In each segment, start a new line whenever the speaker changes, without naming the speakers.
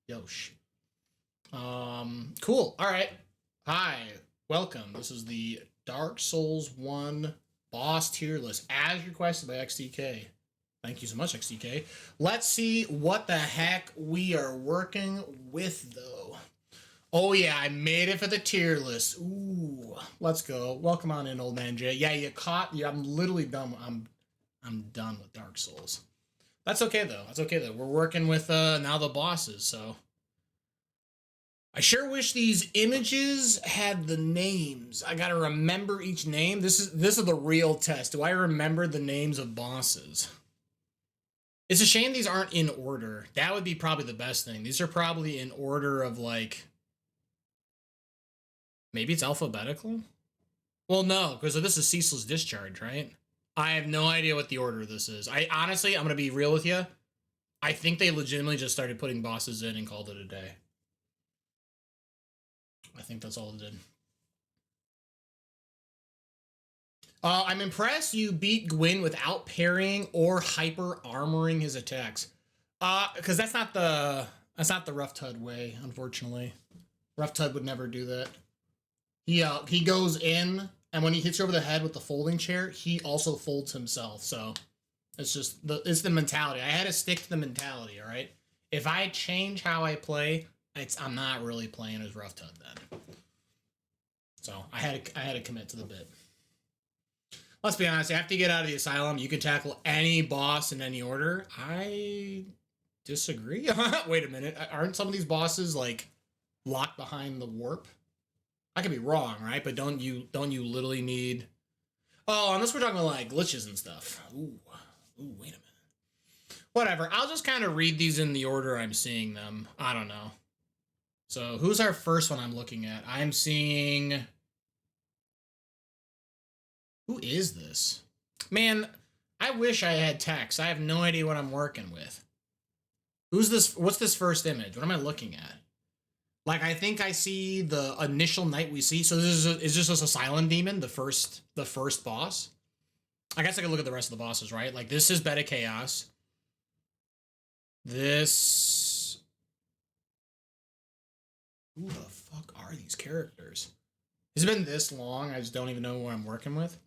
Yosh. Cool. All right. Hi. Welcome. This is the Dark Souls 1 boss tier list as requested by XDK. Thank you so much, XDK. Let's see what the heck we are working with, though. Oh, yeah, I made it for the tier list. Ooh, let's go. Welcome on in, old man Jay. Yeah, you caught. Yeah, I'm literally done. I'm done with Dark Souls. That's okay, though. That's okay, though. We're working with now the bosses, so... I sure wish these images had the names. I gotta remember each name. This is the real test. Do I remember the names of bosses? It's a shame these aren't in order. That would be probably the best thing. These are probably in order of like... Maybe it's alphabetical? Well, no, because this is Ceaseless Discharge, right? I have no idea what the order of this is. Honestly, I'm gonna be real with you. I think they legitimately just started putting bosses in and called it a day. I think that's all it did. I'm impressed you beat Gwyn without parrying or hyper armoring his attacks. Because that's not the Rough Tud way, unfortunately. Rough Tud would never do that. He goes in, and when he hits you over the head with the folding chair, he also folds himself. So it's just it's the mentality. I had to stick to the mentality. All right. If I change how I play, I'm not really playing as Rough Tud then. So I had to commit to the bit. Let's be honest, after you get out of the asylum, you can tackle any boss in any order. I disagree. Wait a minute. Aren't some of these bosses like locked behind the warp? I could be wrong, right? But don't you literally need... Oh, unless we're talking about like glitches and stuff. Ooh, wait a minute. Whatever. I'll just kind of read these in the order I'm seeing them. I don't know. So who's our first one I'm looking at? I'm seeing... Who is this? Man, I wish I had text. I have no idea what I'm working with. Who's this? What's this first image? What am I looking at? Like, I think I see the initial knight we see. So is this just a silent demon, the first boss? I guess I could look at the rest of the bosses, right? Like, this is Beta Chaos. This... Who the fuck are these characters? Has it been this long? I just don't even know what I'm working with.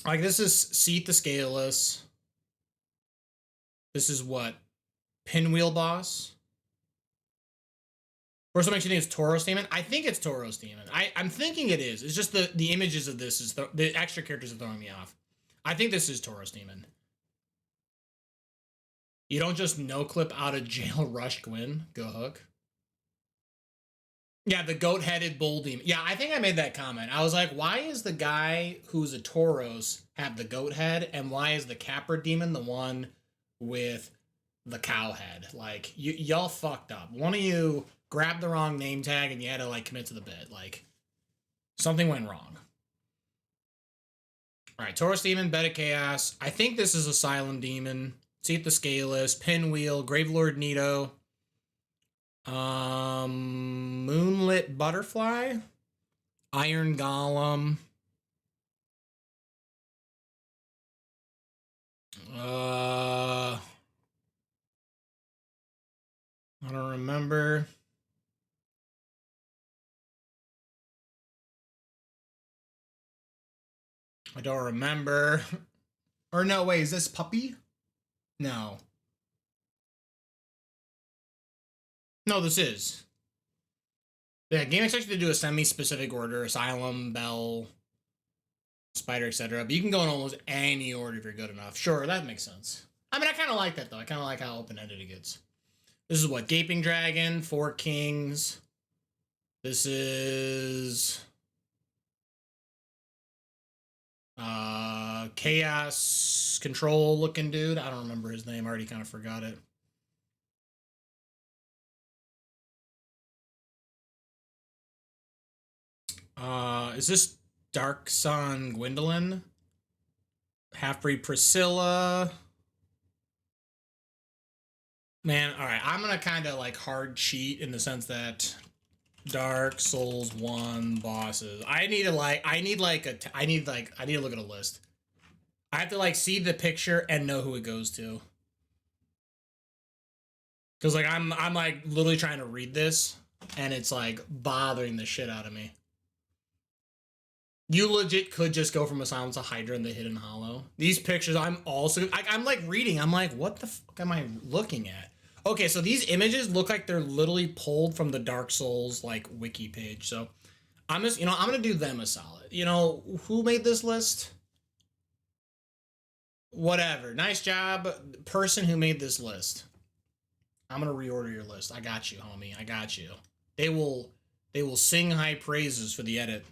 Like, this is Seat the Scaleless. This is what? Pinwheel Boss? First, what makes you think it's Tauros Demon? I think it's Tauros Demon. I'm thinking it is. It's just the images of this, the extra characters are throwing me off. I think this is Tauros Demon. You don't just no-clip out of jail rush Gwyn. Go Hook. Yeah, the goat-headed bull demon. Yeah, I think I made that comment. I was like, why is the guy who's a Tauros have the goat head, and why is the Capra demon the one with the cow head? Like, y'all fucked up. One of you grabbed the wrong name tag, and you had to, like, commit to the bit. Like, something went wrong. All right, Tauros Demon, Beta Chaos. I think this is Asylum Demon. Seat the Scaleless, Pinwheel, Gravelord Nito. Moonlit Butterfly, Iron Golem, I don't remember. I don't remember. Or no, wait, is this Puppy? No. No, this is. Yeah, game expects you to do a semi-specific order: Asylum, Bell, Spider, etc. But you can go in almost any order if you're good enough. Sure, that makes sense. I mean, I kind of like that, though. I kind of like how open-ended it gets. This is what? Gaping Dragon, Four Kings. This is... Chaos Control looking dude. I don't remember his name. I already kind of forgot it. Is this Dark Sun Gwendolyn? Half-breed Priscilla. Man, all right. I'm gonna kind of like hard cheat in the sense that Dark Souls 1 bosses. I need to look at a list. I have to like see the picture and know who it goes to. Because like I'm like literally trying to read this and it's like bothering the shit out of me. You legit could just go from a silence to Hydra and the Hidden Hollow. These pictures, I'm like reading. I'm like, what the fuck am I looking at? Okay, so these images look like they're literally pulled from the Dark Souls like wiki page. So I'm just, I'm gonna do them a solid. Who made this list? Whatever. Nice job, person who made this list. I'm gonna reorder your list. I got you, homie. I got you. They will sing high praises for the edit.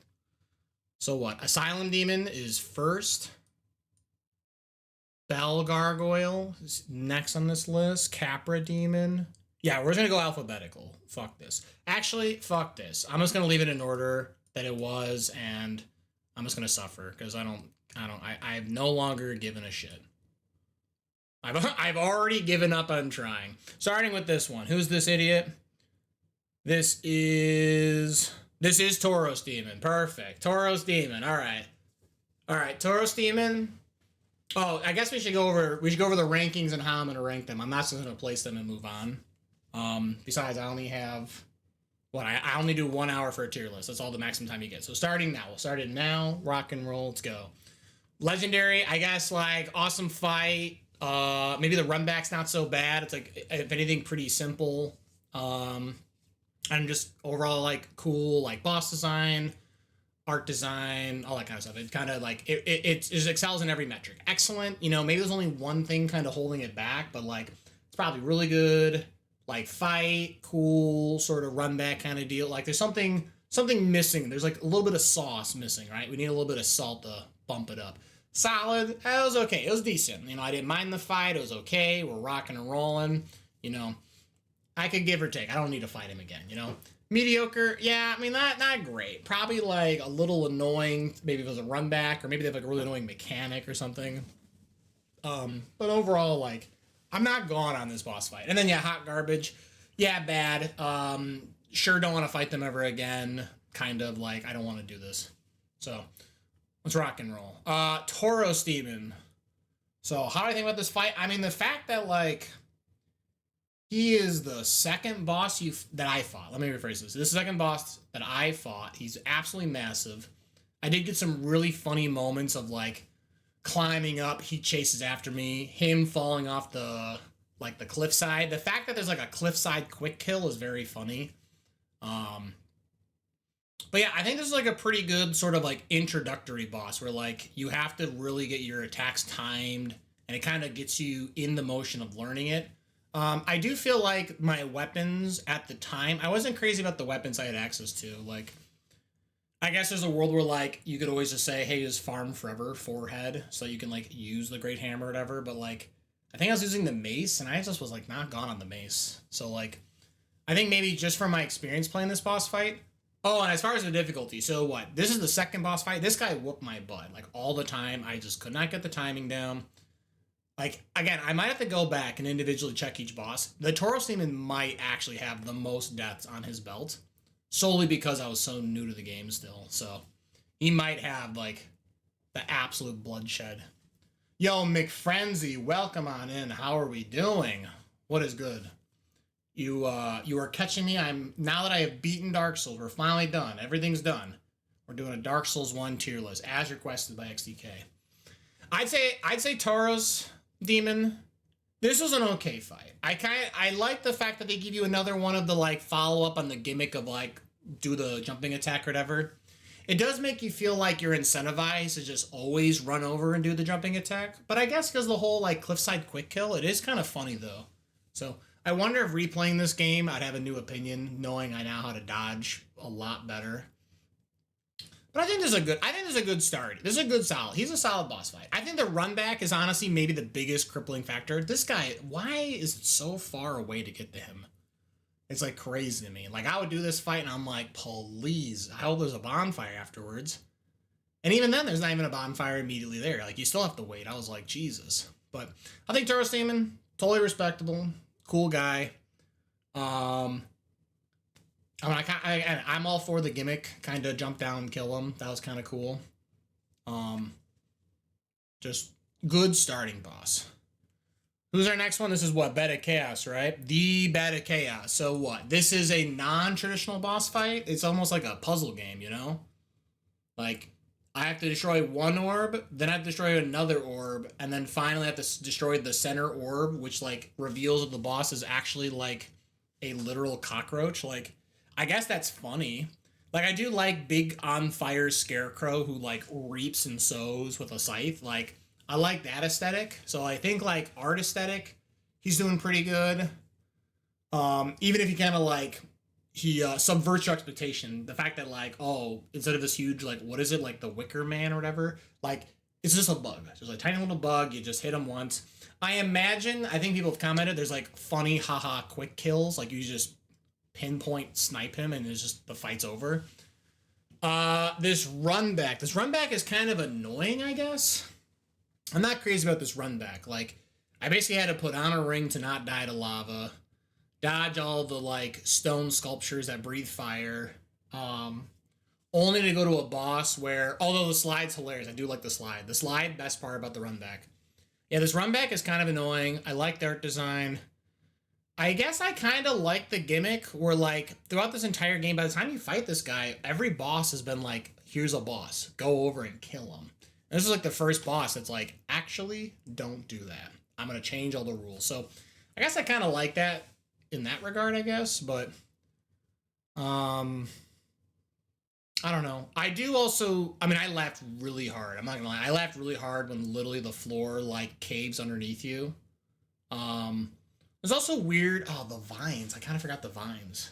So what? Asylum Demon is first. Bell Gargoyle is next on this list. Capra Demon. Yeah, we're just gonna go alphabetical. Fuck this. Actually, fuck this. I'm just gonna leave it in order that it was, and I'm just gonna suffer because I've no longer given a shit. I've already given up on trying. Starting with this one. Who's this idiot? This is Tauros Demon. Perfect. Tauros Demon. All right. Tauros Demon. Oh, I guess we should go over the rankings and how I'm gonna rank them. I'm not just gonna place them and move on. Besides, I only have I only do 1 hour for a tier list. That's all the maximum time you get. So starting now. We'll start it now. Rock and roll. Let's go. Legendary, I guess, like awesome fight. Maybe the run back's not so bad. It's like, if anything, pretty simple. And just overall like cool, like boss design, art design, all that kind of stuff. It kind of like it just excels in every metric. Excellent. Maybe there's only one thing kind of holding it back, but like it's probably really good. Like fight, cool, sort of run back kind of deal. Like there's something missing. There's like a little bit of sauce missing, right? We need a little bit of salt to bump it up. Solid. It was okay. It was decent. I didn't mind the fight. It was okay. We're rocking and rolling. I could give or take. I don't need to fight him again. Mediocre. Yeah, not great. Probably like a little annoying. Maybe if it was a run back, or maybe they have like a really annoying mechanic or something. But overall, like, I'm not gone on this boss fight. And then yeah, hot garbage. Yeah, bad. Sure don't want to fight them ever again. Kind of like, I don't want to do this. So let's rock and roll. Tauros Demon. So how do I think about this fight? The fact that like he is the second boss that I fought. Let me rephrase this. This is the second boss that I fought. He's absolutely massive. I did get some really funny moments of like climbing up. He chases after me. Him falling off the cliffside. The fact that there's like a cliffside quick kill is very funny. But yeah, I think this is like a pretty good sort of like introductory boss where like you have to really get your attacks timed and it kind of gets you in the motion of learning it. I do feel like my weapons at the time, I wasn't crazy about the weapons I had access to. Like, I guess there's a world where like you could always just say, hey, just farm forever forehead so you can like use the great hammer or whatever. But like, I think I was using the mace and I just was like not gone on the mace. So like, I think maybe just from my experience playing this boss fight. Oh, and as far as the difficulty, so what? This is the second boss fight. This guy whooped my butt like all the time. I just could not get the timing down. Like, again, I might have to go back and individually check each boss. The Tauros Demon might actually have the most deaths on his belt, solely because I was so new to the game still. So, he might have, like, the absolute bloodshed. Yo, McFrenzy, welcome on in. How are we doing? What is good? You are catching me. Now that I have beaten Dark Souls, we're finally done. Everything's done. We're doing a Dark Souls 1 tier list, as requested by XDK. I'd say Tauros Demon, this was an okay fight. I like the fact that they give you another one of the like follow up on the gimmick of like do the jumping attack or whatever. It does make you feel like you're incentivized to just always run over and do the jumping attack. But I guess because the whole like cliffside quick kill, it is kind of funny though. So I wonder if replaying this game, I'd have a new opinion, knowing I know how to dodge a lot better. But I think this is a good start. This is a good solid. He's a solid boss fight. I think the run back is honestly maybe the biggest crippling factor. This guy, why is it so far away to get to him? It's like crazy to me. Like I would do this fight and I'm like, please, I hope there's a bonfire afterwards. And even then, there's not even a bonfire immediately there. Like you still have to wait. I was like, Jesus. But I think Tauros Demon, totally respectable, cool guy. I'm all for the gimmick, kind of jump down and kill him. That was kind of cool. Just good starting boss. Who's our next one? This is what? Bed of Chaos, right? The Bed of Chaos. So what? This is a non-traditional boss fight. It's almost like a puzzle game, you know? Like, I have to destroy one orb, then I have to destroy another orb, and then finally I have to destroy the center orb, which, like, reveals that the boss is actually, like, a literal cockroach. Like, I guess that's funny. Like, I do like big on fire scarecrow who, like, reaps and sows with a scythe. Like, I like that aesthetic. So I think, like, art aesthetic, he's doing pretty good. Even if he kind of, like, he subverts your expectation. The fact that, like, oh, instead of this huge, like, what is it, like the Wicker Man or whatever, like, it's just a bug. It's just a tiny little bug. You just hit him once. I imagine, I think people have commented, there's like funny haha quick kills, like you just pinpoint snipe him and it's just the fight's over. This run back is kind of annoying, I guess. I'm not crazy about this run back. Like, I basically had to put on a ring to not die to lava, dodge all the, like, stone sculptures that breathe fire, only to go to a boss where, although the slide's hilarious, I do like the slide. The slide, best part about the run back. Yeah, this run back is kind of annoying. I like the art design. I guess I kind of like the gimmick where, like, throughout this entire game, by the time you fight this guy, every boss has been like, here's a boss. Go over and kill him. And this is like the first boss that's like, actually, don't do that. I'm going to change all the rules. So I guess I kind of like that in that regard, I guess. But, I don't know. I do also, I mean, I laughed really hard. I'm not gonna lie. I laughed really hard when literally the floor, like, caves underneath you. There's also weird, oh, the vines. I kind of forgot the vines.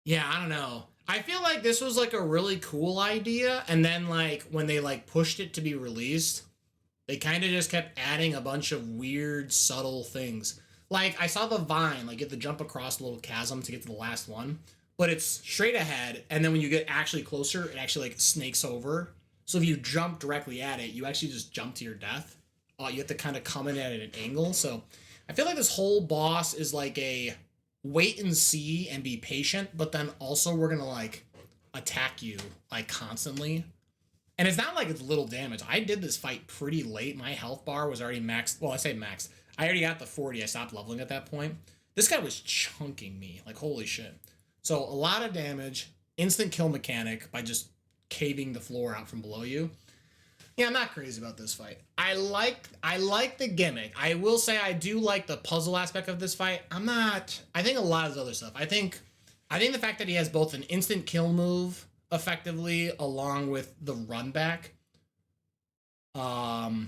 Yeah, I don't know. I feel like this was, like, a really cool idea. And then, like, when they, like, pushed it to be released, they kind of just kept adding a bunch of weird, subtle things. Like, I saw the vine, like, you have to jump across a little chasm to get to the last one. But it's straight ahead, and then when you get actually closer, it actually, like, snakes over. So if you jump directly at it, you actually just jump to your death. You have to kind of come in at an angle. So I feel like this whole boss is like a wait and see and be patient, but then also we're gonna, like, attack you, like, constantly. And it's not like it's little damage. I did this fight pretty late. My health bar was already maxed. Well, I say maxed. I already got the 40. I stopped leveling at that point. This guy was chunking me. Like, holy shit. So a lot of damage, instant kill mechanic by just caving the floor out from below you. Yeah, I'm not crazy about this fight. I like the gimmick. I will say I do like the puzzle aspect of this fight. I think a lot of this other stuff. I think the fact that he has both an instant kill move effectively along with the run back. I'm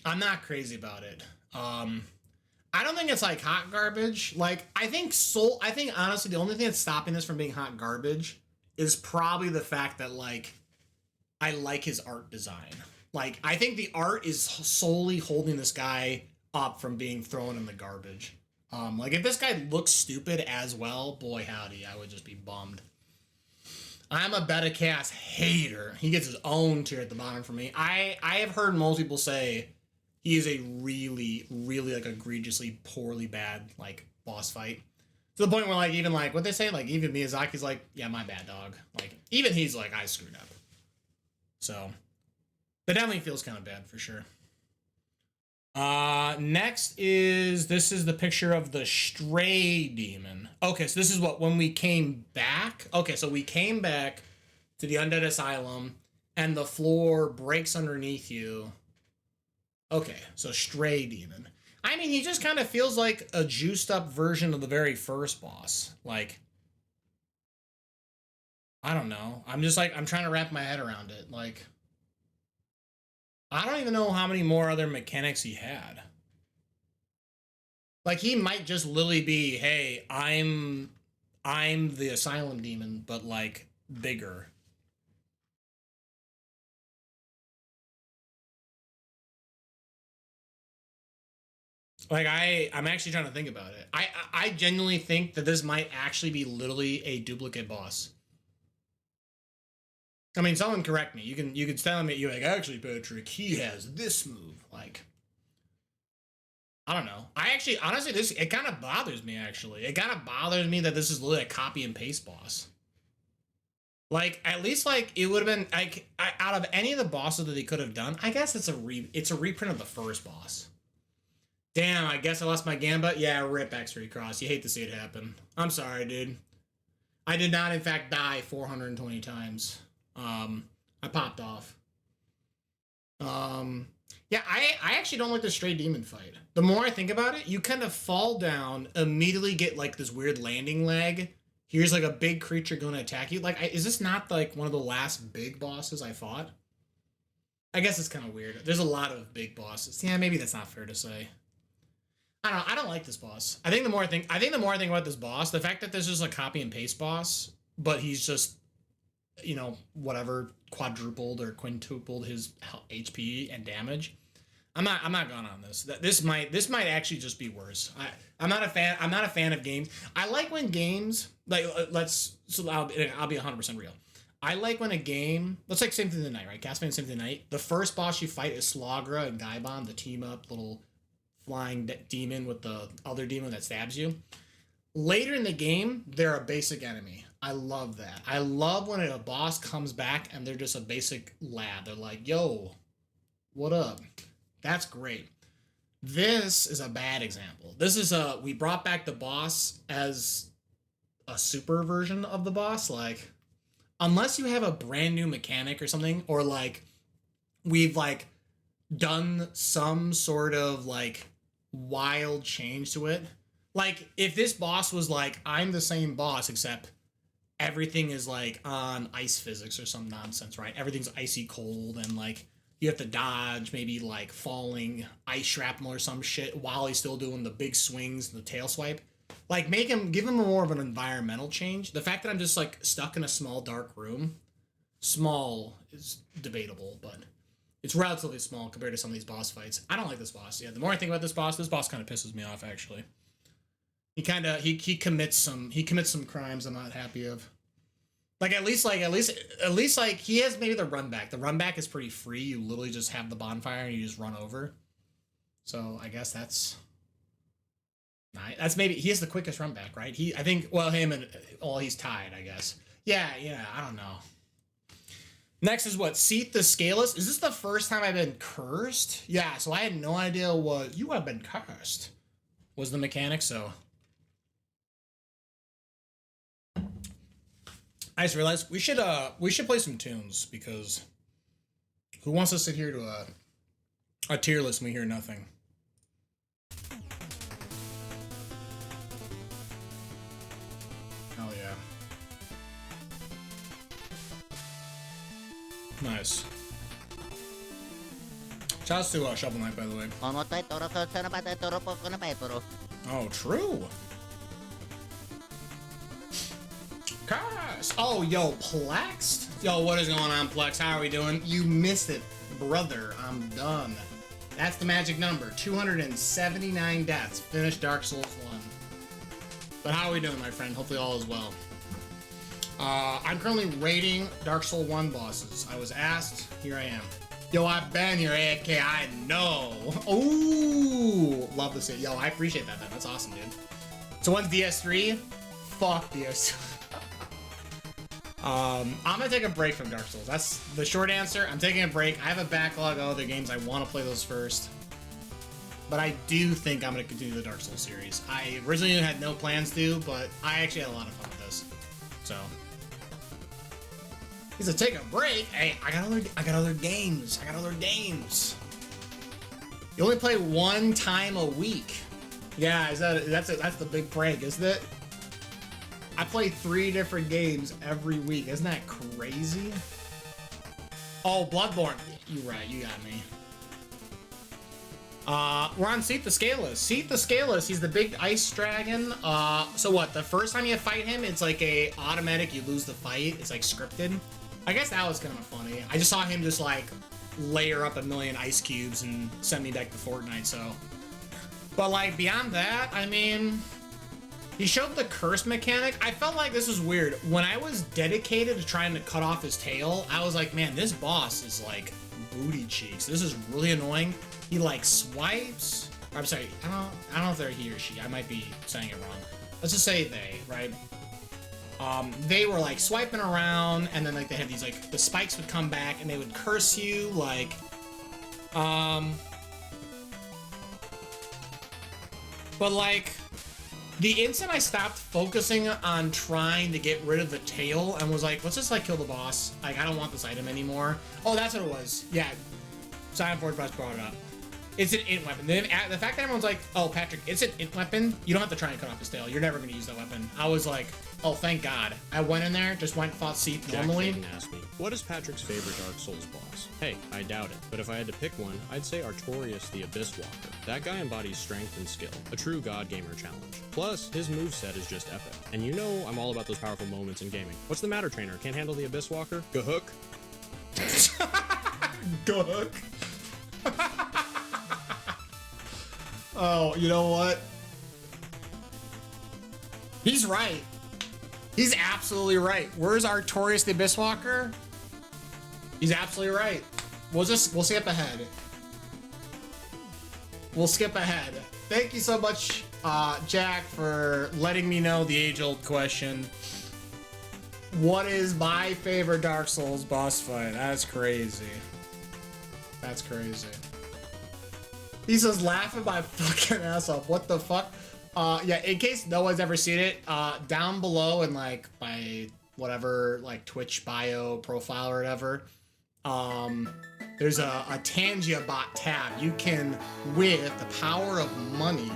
not crazy about it. I don't think it's, like, hot garbage. Like, I think honestly the only thing that's stopping this from being hot garbage is probably the fact that, like, I like his art design. Like, I think the art is solely holding this guy up from being thrown in the garbage. Like, if this guy looks stupid as well, boy howdy, I would just be bummed. I'm a Beta Chaos hater. He gets his own tier at the bottom for me. I have heard most people say he is a really, really, like, egregiously poorly bad, like, boss fight. To the point where, like, even, like, what they say, like, even Miyazaki's like, yeah, my bad, dog. Like, even he's like, I screwed up. So, that definitely feels kind of bad for sure. Next this is the picture of the stray demon. Okay, so this is when we came back. Okay, so we came back to the Undead Asylum, and the floor breaks underneath you. Okay, so stray demon. I mean, he just kind of feels like a juiced up version of the very first boss. Like, I don't know. I'm trying to wrap my head around it. Like, I don't even know how many more other mechanics he had. Like, he might just literally be, hey, I'm the asylum demon, but, like, bigger. Like, I'm actually trying to think about it. I genuinely think that this might actually be literally a duplicate boss. I mean, someone correct me. You can tell me, you're like, actually, Patrick, he has this move. Like, I don't know. Honestly, it kind of bothers me, actually. It kind of bothers me that this is literally a copy and paste boss. Like, at least, like, it would have been, like, out of any of the bosses that he could have done, I guess it's a reprint of the first boss. Damn, I guess I lost my Gambit. Yeah, rip X-Ray Cross. You hate to see it happen. I'm sorry, dude. I did not, in fact, die 420 times. I popped off. Yeah, I actually don't like the Stray Demon fight. The more I think about it, you kind of fall down, immediately get, like, this weird landing lag. Here's, like, a big creature going to attack you. Like, is this not, like, one of the last big bosses I fought? I guess it's kind of weird. There's a lot of big bosses. Yeah, maybe that's not fair to say. I don't know. I don't like this boss. I think the more I think about this boss, the fact that this is a copy and paste boss, but he's just, you know, whatever, quadrupled or quintupled his HP and damage. I'm not going on this. This might actually just be worse. I'm not a fan of games. I like when games, like, I'll be 100% real. I like when a game, let's take Symphony of the Night, right? Castlevania Symphony of the Night. The first boss you fight is Slagra and Gaibon, the team up little flying demon with the other demon that stabs you. Later in the game, they're a basic enemy. I love that. I love when a boss comes back and they're just a basic lad. They're like, yo, what up? That's great. This is a bad example. We brought back the boss as a super version of the boss. Like, unless you have a brand new mechanic or something, or like, we've like done some sort of like wild change to it. Like, if this boss was like, I'm the same boss, except everything is like on ice physics or some nonsense, right? Everything's icy cold and like you have to dodge maybe like falling ice shrapnel or some shit while he's still doing the big swings and the tail swipe. Like, give him more of an environmental change. The fact that I'm just like stuck in a small dark room, small is debatable, but it's relatively small compared to some of these boss fights. I don't like this boss. Yeah, the more I think about this boss kind of pisses me off, actually. He commits some crimes I'm not happy of. Like, at least he has maybe the run back. The run back is pretty free. You literally just have the bonfire and you just run over. So I guess that's maybe he has the quickest run back, right? He's tied, I guess. Yeah, I don't know. Next is what? Seat the Scaleless. Is this the first time I've been cursed? Yeah, so I had no idea what you have been cursed was the mechanic, so I just realized we should play some tunes, because who wants to sit here to a tier list and we hear nothing? Hell yeah. Nice. Shouts to Shovel Knight, by the way. Oh, true. Curse! Oh, yo, Plex? Yo, what is going on, Plex? How are we doing? You missed it, brother. I'm done. That's the magic number. 279 deaths. Finished Dark Souls 1. But how are we doing, my friend? Hopefully all is well. I'm currently rating Dark Souls 1 bosses. I was asked. Here I am. Yo, I've been here, AFK. I know. Ooh, love to see it. Yo, I appreciate that, man. That's awesome, dude. So when's DS3? Fuck DS3. I'm gonna take a break from Dark Souls. That's the short answer. I'm taking a break. I have a backlog of other games. I want to play those first. But I do think I'm gonna continue the Dark Souls series. I originally had no plans to, but I actually had a lot of fun with this. So he said, take a break. Hey, I got other games. You only play one time a week. Yeah, that's the big prank, isn't it? I play 3 different games every week. Isn't that crazy? Oh, Bloodborne. You're right. You got me. We're on Seat the Scaleless. Seat the Scaleless. He's the big ice dragon. So what? The first time you fight him, it's like a automatic. You lose the fight. It's like scripted. I guess that was kind of funny. I just saw him just like layer up a million ice cubes and send me back to Fortnite. So, but like beyond that, I mean. He showed the curse mechanic. I felt like this was weird. When I was dedicated to trying to cut off his tail, I was like, man, this boss is like booty cheeks. This is really annoying. He like swipes. I'm sorry, I don't know if they're he or she. I might be saying it wrong. Let's just say they, right? they were like swiping around, and then like they had these like the spikes would come back and they would curse you like but like the instant I stopped focusing on trying to get rid of the tail and was like, let's just like kill the boss, like I don't want this item anymore. Oh, that's what it was. Yeah, Silent Forge Brush brought it up. It's an int weapon. The fact that everyone's like, oh, Patrick, it's an int weapon, you don't have to try and cut off his tail. You're never going to use that weapon. I was like, oh, thank God. I went in there, just went and fought Seath normally.
Jack asked me, what is Patrick's favorite Dark Souls boss? Hey, I doubt it, but if I had to pick one, I'd say Artorias the Abyss Walker. That guy embodies strength and skill, a true God Gamer challenge. Plus, his moveset is just epic. And you know I'm all about those powerful moments in gaming. What's the matter, trainer? Can't handle the Abyss Walker? Go hook.
Go hook. Oh, you know what? He's right. He's absolutely right. Where's Artorias the Abyss Walker? He's absolutely right. We'll skip ahead. We'll skip ahead. Thank you so much, Jack, for letting me know the age-old question. What is my favorite Dark Souls boss fight? That's crazy. That's crazy. He says, laughing my fucking ass off. What the fuck? Yeah, in case no one's ever seen it, down below in like my whatever like Twitch bio profile or whatever, there's a Tangia bot tab. You can, with the power of money,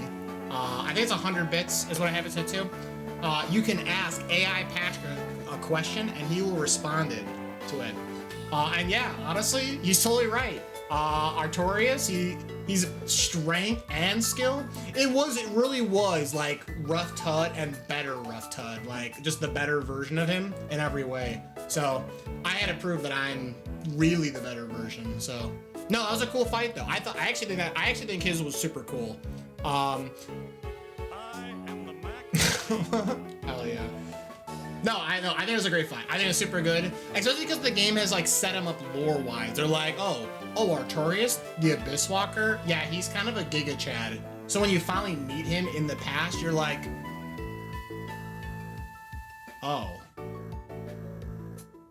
I think it's 100 bits is what I have it set to. You can ask AI Patrick a question and he will respond to it. And yeah, honestly, he's totally right. Artorias, he's strength and skill. It really was like Rough Tut and better Rough Tut, like just the better version of him in every way. So I had to prove that I'm really the better version. So no, that was a cool fight though. I actually think his was super cool. I am the Mac. Hell yeah. No, I know. I think it was a great fight. I think it was super good, especially because the game has like set him up lore-wise. They're like, oh, Artorias, the Abyss Walker. Yeah, he's kind of a Giga Chad. So when you finally meet him in the past, you're like, oh.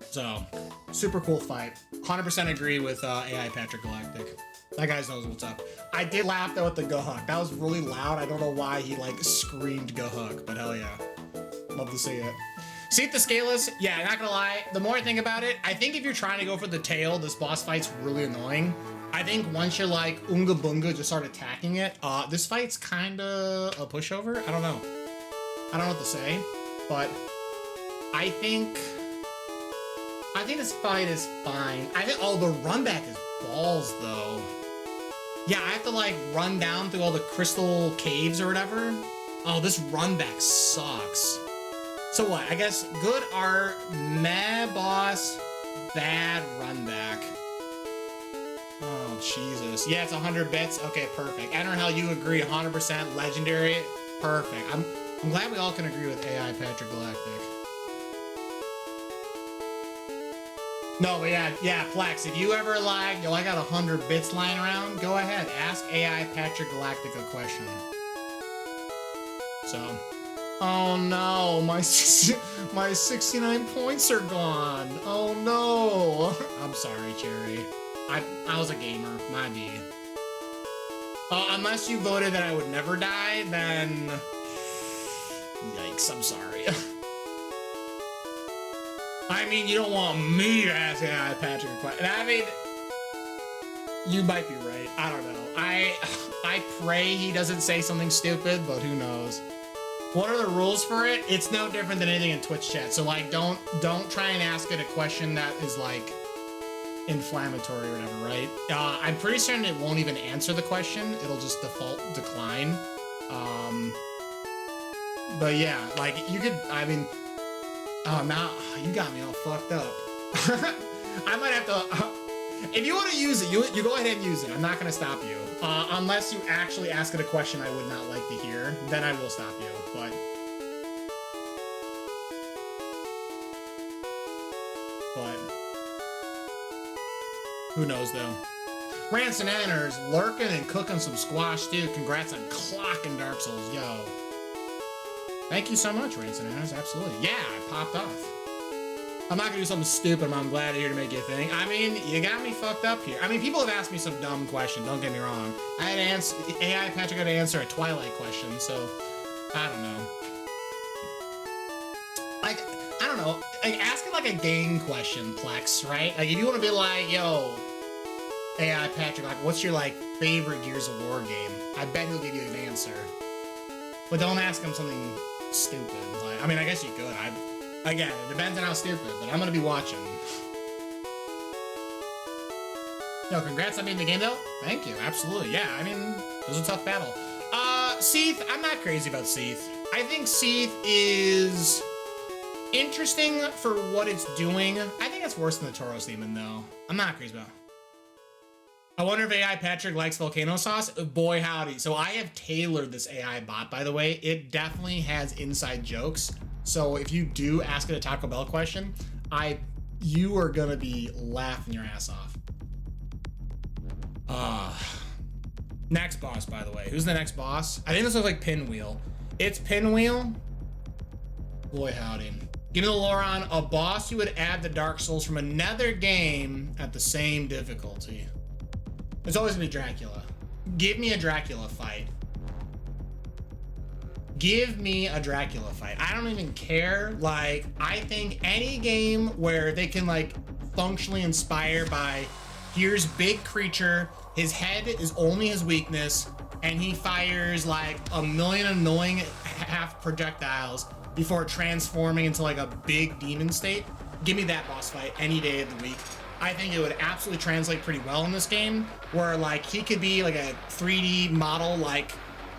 So, super cool fight. 100% agree with AI Patrick Galactic. That guy knows what's up. I did laugh though at the Go Hook. That was really loud. I don't know why he like screamed Go Hook, but hell yeah. Love to see it. Seath the Scaleless, yeah, not gonna lie, the more I think about it, I think if you're trying to go for the tail, this boss fight's really annoying. I think once you're like Unga Bunga, just start attacking it, this fight's kinda a pushover. I don't know what to say, but I think this fight is fine. I think, oh, the run back is balls though. Yeah, I have to like run down through all the crystal caves or whatever. Oh, this run back sucks. So what? I guess good art, meh boss, bad run back. Oh, Jesus. Yeah, it's 100 bits. Okay, perfect. Enter how you agree, 100% legendary. Perfect. I'm glad we all can agree with AI Patrick Galactic. No, but yeah, Plex, if you ever like, yo, I got 100 bits lying around, go ahead, ask AI Patrick Galactic a question. So, oh no, my 69 points are gone. Oh no. I'm sorry, Cherry. I was a gamer, my B. Unless you voted that I would never die, then yikes, I'm sorry. I mean, you don't want me to ask AI Patrick a question. I mean, you might be right. I don't know. I pray he doesn't say something stupid, but who knows. What are the rules for it? It's no different than anything in Twitch chat. So like, don't try and ask it a question that is like inflammatory or whatever, right? I'm pretty certain it won't even answer the question. It'll just default decline. But yeah, like you could, I mean, now you got me all fucked up. I might have to, if you want to use it, you go ahead and use it. I'm not gonna stop you. Unless you actually ask it a question I would not like to hear, then I will stop you, but who knows though. Rants and Anners lurking and cooking some squash, dude. Congrats on clocking Dark Souls, yo. Thank you so much, Ransom. Absolutely. Yeah, I popped off. I'm not gonna do something stupid, but I'm glad here to make you think. I mean, you got me fucked up here. I mean, people have asked me some dumb question, don't get me wrong. I had to answer, AI Patrick had to answer a Twilight question, so I don't know. Like, I don't know, like asking like a game question, Plex, right? Like if you wanna be like, yo, AI Patrick, like what's your like favorite Gears of War game? I bet he'll give you an answer. But don't ask him something stupid. Like, I mean, I guess you could. Again, it depends on how stupid, but I'm gonna be watching. Yo, congrats on beating the game though. Thank you, absolutely. Yeah, I mean, it was a tough battle. Seath, I'm not crazy about Seath. I think Seath is interesting for what it's doing. I think it's worse than the Tauros Demon though. I'm not crazy about it. I wonder if AI Patrick likes volcano sauce. Boy, howdy. So I have tailored this AI bot, by the way. It definitely has inside jokes. So if you do ask it a Taco Bell question, you are gonna be laughing your ass off. Next boss, by the way. Who's the next boss? I think this looks like Pinwheel. It's Pinwheel. Boy, howdy. Give me the lore on a boss you would add the Dark Souls from another game at the same difficulty. It's always gonna be Dracula. Give me a Dracula fight. Give me a Dracula fight. I don't even care. Like, I think any game where they can like functionally inspire by here's big creature, his head is only his weakness, and he fires like a million annoying half projectiles before transforming into like a big demon state. Give me that boss fight any day of the week. I think it would absolutely translate pretty well in this game, where like he could be like a 3D model, like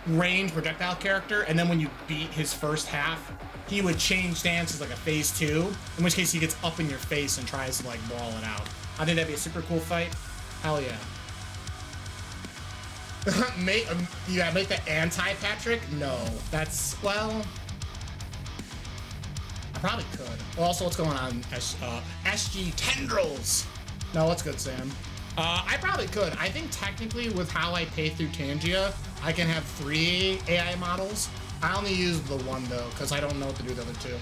range projectile character, and then when you beat his first half, he would change stances like a phase 2, in which case he gets up in your face and tries to like brawl it out. I think that'd be a super cool fight. Hell yeah. make the anti-Patrick? No, that's, well, I probably could. Also, what's going on, SG Tendrils? No, what's good, Sam? I probably could. I think technically with how I pay through Tangia, I can have 3 AI models. I only use the 1 though, because I don't know what to do with the other 2.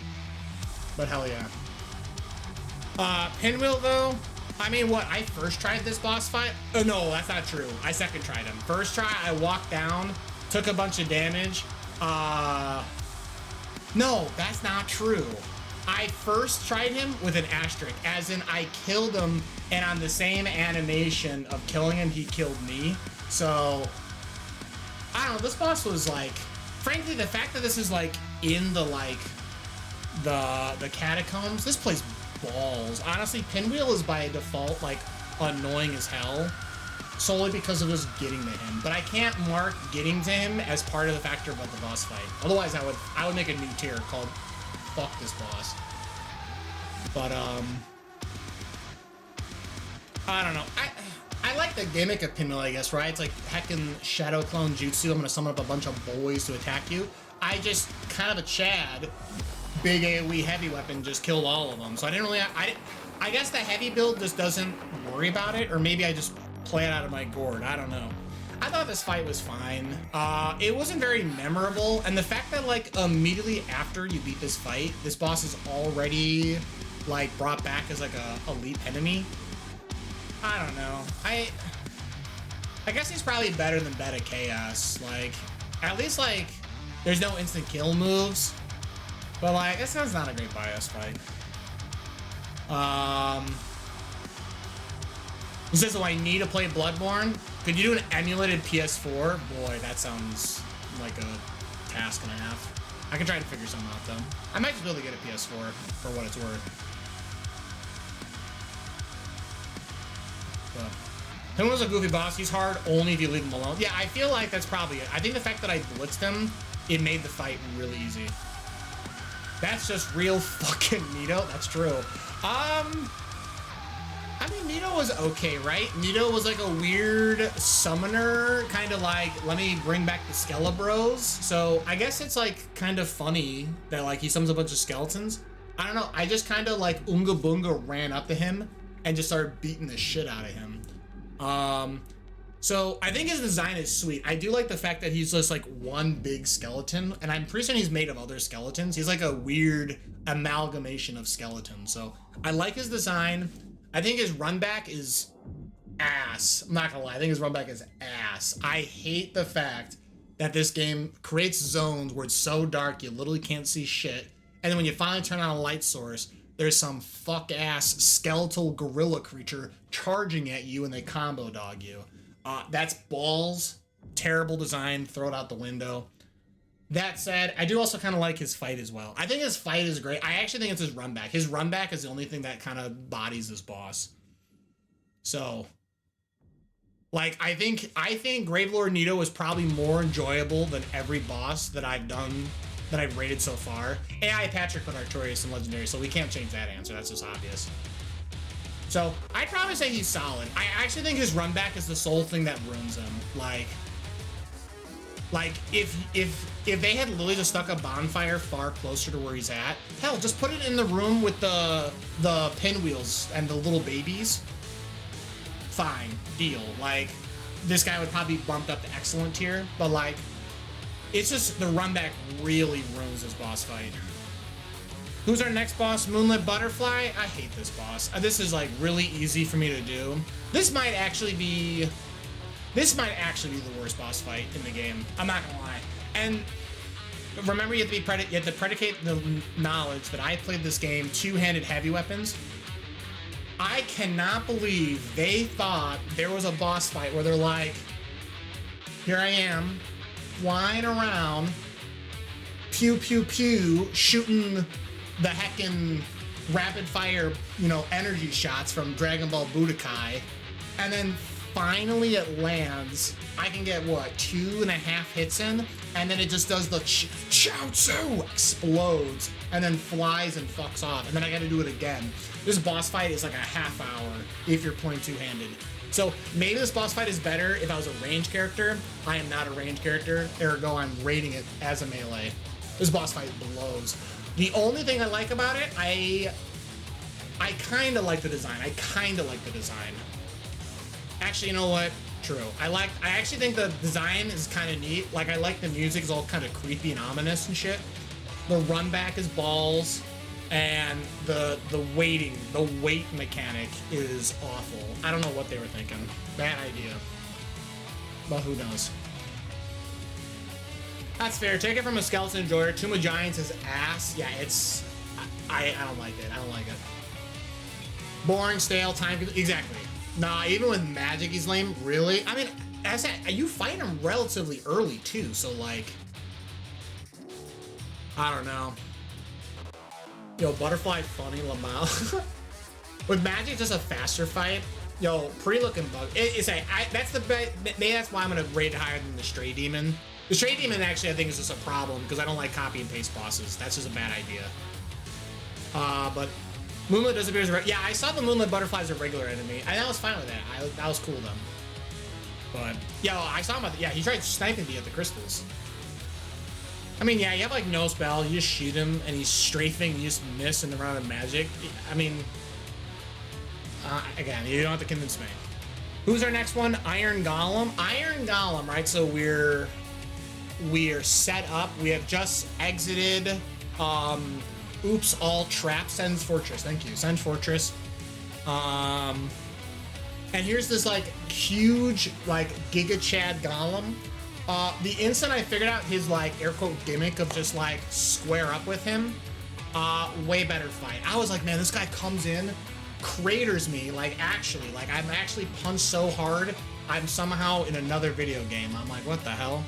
But hell yeah. Pinwheel though, I mean, what, I first tried this boss fight? Oh no, that's not true. I second tried him. First try, I walked down, took a bunch of damage. No, that's not true. I first tried him with an asterisk, as in I killed him, and on the same animation of killing him, he killed me. So, I don't know, this boss was like, frankly, the fact that this is like in the like, the catacombs, this place balls. Honestly, Pinwheel is by default like annoying as hell, solely because of just getting to him. But I can't mark getting to him as part of the factor about the boss fight. Otherwise, I would make a new tier called "Fuck this boss." But I don't know. I like the gimmick of Pinwheel, I guess, right? It's like heckin' Shadow Clone Jutsu. I'm gonna summon up a bunch of boys to attack you. I just kind of a Chad, big AoE heavy weapon, just killed all of them. So I didn't really. I guess the heavy build just doesn't worry about it, or maybe I just play it out of my gourd. I don't know. I thought this fight was fine. It wasn't very memorable, and the fact that like immediately after you beat this fight, this boss is already like brought back as like a elite enemy. I don't know. I guess he's probably better than Beta Chaos. Like, at least like there's no instant kill moves. But like, this is not a great bios fight. He says, do I need to play Bloodborne? Could you do an emulated PS4? Boy, that sounds like a task and a half. I can try to figure something out though. I might just be able to get a PS4 for what it's worth. Him was a goofy boss. He's hard only if you leave him alone. Yeah, I feel like that's probably it. I think the fact that I blitzed him, it made the fight really easy. That's just real fucking Nito. That's true. I mean, Nito was okay, right? Nito was like a weird summoner, kind of like, let me bring back the Skelebros. So I guess it's like kind of funny that like he summons a bunch of skeletons. I don't know. I just kind of like Unga Bunga ran up to him and just started beating the shit out of him. So I think his design is sweet. I do like the fact that he's just like one big skeleton, and I'm pretty certain he's made of other skeletons. He's like a weird amalgamation of skeletons. So I like his design. I think his run back is ass. I'm not gonna lie, I think his run back is ass. I hate the fact that this game creates zones where it's so dark you literally can't see shit. And then when you finally turn on a light source, there's some fuck ass skeletal gorilla creature charging at you and they combo dog you. That's balls. Terrible design. Throw it out the window. That said, I do also kind of like his fight as well. I think his fight is great. I actually think it's his run back. His run back is the only thing that kind of bodies this boss. So, like, I think Gravelord Nito is probably more enjoyable than every boss that I've done, that I've rated so far. AI Patrick put Artorias in Legendary, so we can't change that answer. That's just obvious. So I'd probably say he's solid. I actually think his run back is the sole thing that ruins him. Like if they had literally just stuck a bonfire far closer to where he's at, hell, just put it in the room with the pinwheels and the little babies. Fine, deal. Like, this guy would probably be bumped up to excellent tier, but like, it's just the run back really ruins this boss fight. Who's our next boss? Moonlit Butterfly? I hate this boss. This is like really easy for me to do. This might actually be the worst boss fight in the game. I'm not gonna lie. And remember, you have to predicate the knowledge that I played this game two-handed heavy weapons. I cannot believe they thought there was a boss fight where they're like, here I am, flying around, pew pew pew, shooting the heckin' rapid fire, energy shots from Dragon Ball Budokai, and then finally it lands. I can get, what, 2.5 hits in, and then it just does the Chaozu, explodes, and then flies and fucks off, and then I gotta do it again. This boss fight is like a half hour if you're playing two-handed. So maybe this boss fight is better if I was a ranged character. I am not a ranged character, ergo I'm rating it as a melee. This boss fight blows. The only thing I like about it, I kind of like the design. Actually, you know what? True. I actually think the design is kind of neat. Like, I like the music is all kind of creepy and ominous and shit. The run back is balls, and the weight mechanic is awful. I don't know what they were thinking. Bad idea. But who knows? That's fair. Take it from a skeleton enjoyer. Tomb of Giants is ass. Yeah, it's... I don't like it. I don't like it. Boring, stale, time... Exactly. Nah, even with magic, he's lame. Really? I mean, you fight him relatively early, too, so, like... I don't know. Yo, Butterfly funny, Lamal. With magic, just a faster fight. Yo, pretty looking bug. Maybe that's why I'm gonna rate it higher than the Stray Demon. The Stray Demon actually, I think, is just a problem because I don't like copy and paste bosses. That's just a bad idea. But Moonlit disappears. Yeah, I saw the Moonlit Butterfly as a regular enemy. I was fine with that. That was cool though. But yeah, I saw him. He tried sniping me at the crystals. I mean, yeah, you have like no spell. You just shoot him and he's strafing. You just miss in the round of magic. I mean, again, you don't have to convince me. Who's our next one? Iron Golem. Iron Golem, right? So we're set up. We have just exited. Oops, all traps. Sen's Fortress. Thank you, Sen's Fortress. And here's this like huge like Giga Chad Golem. The instant I figured out his like air quote gimmick of just like square up with him, way better fight. I was like, man, this guy comes in, craters me, like I'm actually punched so hard, I'm somehow in another video game. I'm like, what the hell?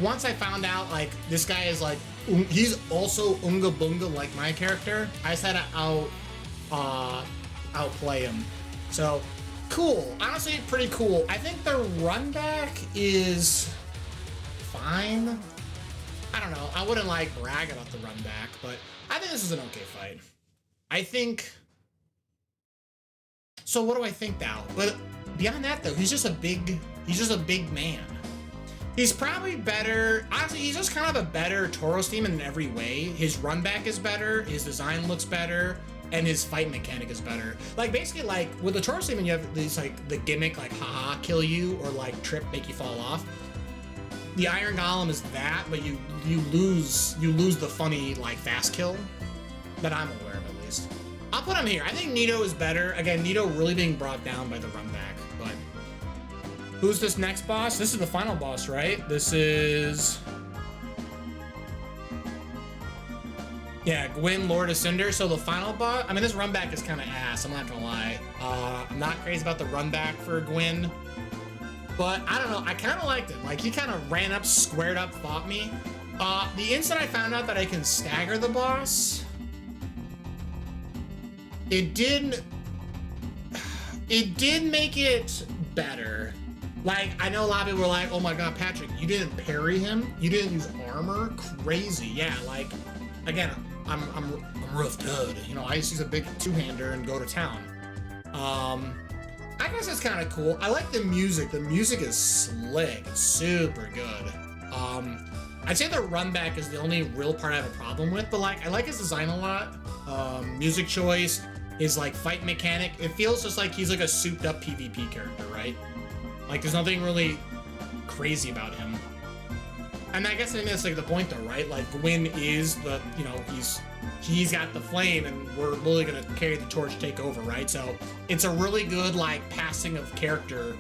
Once I found out like this guy is like, he's also Unga Bunga like my character, I just had to outplay him. So cool, honestly pretty cool. I think the run back is fine. I don't know, I wouldn't like brag about the run back, but I think this is an okay fight. I think, so what do I think now? But beyond that though, he's just a big man. He's probably better, honestly, he's just kind of a better Tauros demon in every way. His run back is better, his design looks better. and his fight mechanic is better. Like basically like with the Taurus Demon, you have these like the gimmick like haha kill you or like trip make you fall off. The Iron Golem is that, but you lose the funny like fast kill that I'm aware of at least. I'll put him here. I think Nito is better. Again, Nito really being brought down by the run back, but who's this next boss? This is the final boss, right? This is... Yeah, Gwyn, Lord of Cinder. So the final boss, I mean, this run back is kind of ass, I'm not gonna lie. I'm not crazy about the run back for Gwyn, but I don't know, I kind of liked it. Like, he kind of ran up, squared up, fought me. The instant I found out that I can stagger the boss, it did make it better. Like, I know a lot of people were like, oh my god, Patrick, you didn't parry him? You didn't use armor? Crazy. Yeah, like, again, I'm rough dud. You know, I used to use a big two-hander and go to town. I guess it's kind of cool. I like the music. The music is slick. It's super good. I'd say the run back is the only real part I have a problem with, but like, I like his design a lot. Music choice, his like fight mechanic. It feels just like he's like a souped up PvP character, right? Like there's nothing really crazy about him. And I guess that's like the point though, right? Like Gwyn is the, you know, he's got the flame and we're really gonna carry the torch, take over, right? So it's a really good like passing of character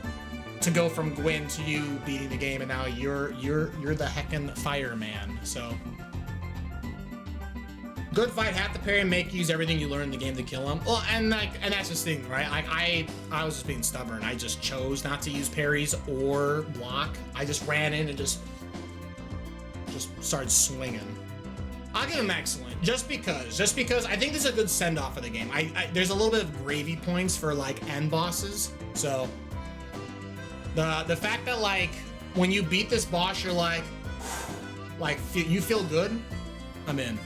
to go from Gwyn to you beating the game and now you're the heckin' fireman, so. Good fight, have to parry and make use everything you learn in the game to kill him. Well, and that's the thing, right? Like I was just being stubborn. I just chose not to use parries or block. I just ran in and just started swinging. I'll give him excellent, just because I think this is a good send off of the game. There's a little bit of gravy points for like end bosses. So the fact that like when you beat this boss, you're like you feel good. I'm in.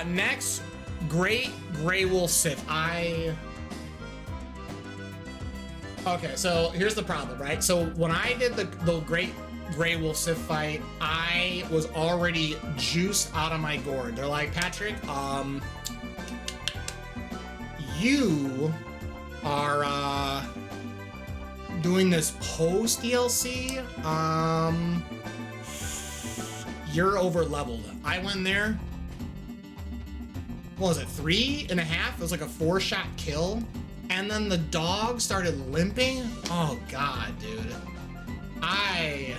Next, Great Grey Wolf Sith. Okay, so here's the problem, right? So when I did the Great Grey Wolf Sith fight, I was already juiced out of my gourd. They're like, Patrick, you are doing this post DLC. You're over leveled. I went there. What was it, 3.5? It was like a 4-shot kill. And then the dog started limping. Oh God, dude. I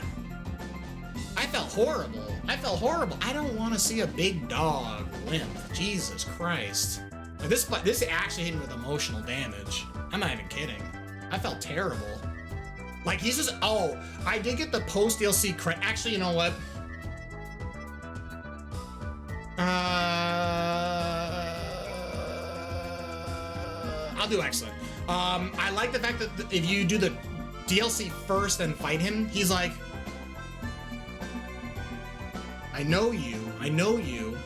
felt horrible. I don't want to see a big dog limp. Jesus Christ. Like this actually hit me with emotional damage. I'm not even kidding. I felt terrible. Like he's just, oh, I did get the post DLC credit. Actually, you know what? I'll do excellent. I like the fact that if you do the DLC first and fight him, he's like, I know you,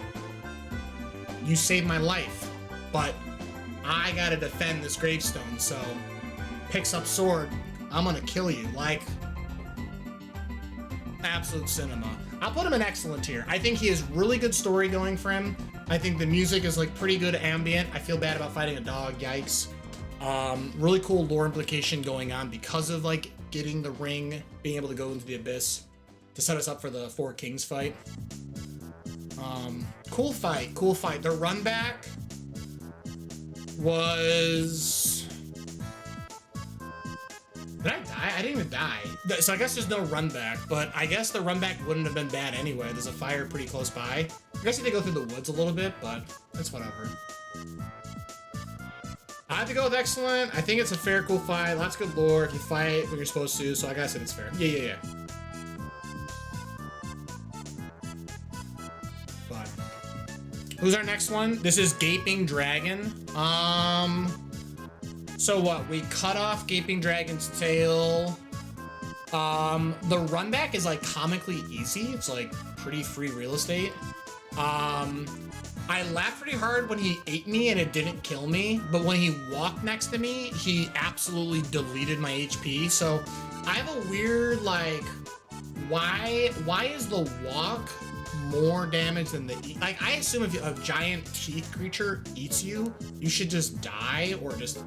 you saved my life, but I gotta defend this gravestone, so picks up sword, I'm gonna kill you. Like, absolute cinema. I'll put him in excellent tier. I think he has really good story going for him. I think the music is like pretty good ambient. I feel bad about fighting a dog, yikes. Really cool lore implication going on because of like getting the ring, being able to go into the abyss to set us up for the Four Kings fight. Cool fight. The run back was... Did I die? I didn't even die. So I guess there's no run back, but I guess the run back wouldn't have been bad anyway. There's a fire pretty close by. I guess you have to go through the woods a little bit, but it's whatever. I have to go with excellent. I think it's a fair, cool fight. Lots of good lore if you fight when you're supposed to, so I gotta say it's fair. Yeah. But who's our next one? This is Gaping Dragon. So what? We cut off Gaping Dragon's tail. The run back is like comically easy. It's like pretty free real estate. I laughed pretty hard when he ate me and it didn't kill me, but when he walked next to me, he absolutely deleted my HP. So I have a weird like why is the walk more damage than the eat? Like, I assume if a giant teeth creature eats you, you should just die or just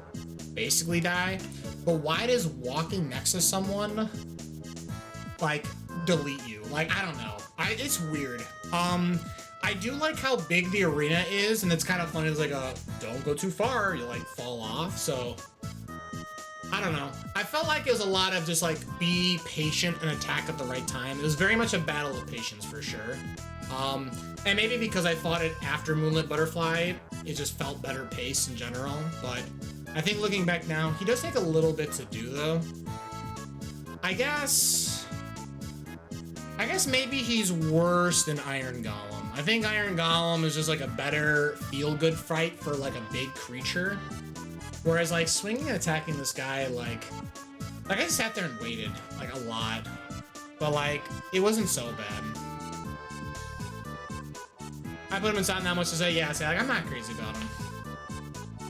basically die. But why does walking next to someone like delete you? Like, I don't know. It's weird. I do like how big the arena is, and it's kind of funny. It's like don't go too far, you like fall off. So I don't know. I felt like it was a lot of just like be patient and attack at the right time. It was very much a battle of patience for sure. And maybe because I fought it after Moonlit Butterfly, it just felt better paced in general. But I think looking back now, he does take a little bit to do though. I guess maybe he's worse than Iron Golem. I think Iron Golem is just like a better feel-good fight for like a big creature. Whereas like swinging and attacking this guy, like I sat there and waited like a lot, but like it wasn't so bad. I put him inside not much to say. Yeah, I say like I'm not crazy about him.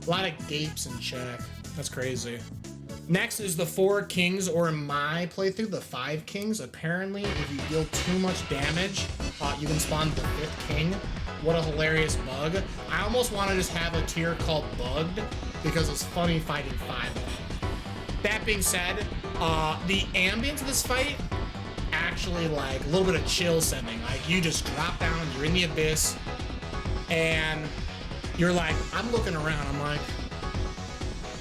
A lot of gapes in check. That's crazy. Next is the 4 kings, or in my playthrough, the 5 kings. Apparently, if you deal too much damage, you can spawn the 5th king. What a hilarious bug. I almost want to just have a tier called Bugged, because it's funny fighting 5 of them. That being said, the ambience of this fight, actually like a little bit of chill sending. Like you just drop down, you're in the abyss, and you're like, I'm looking around, I'm like,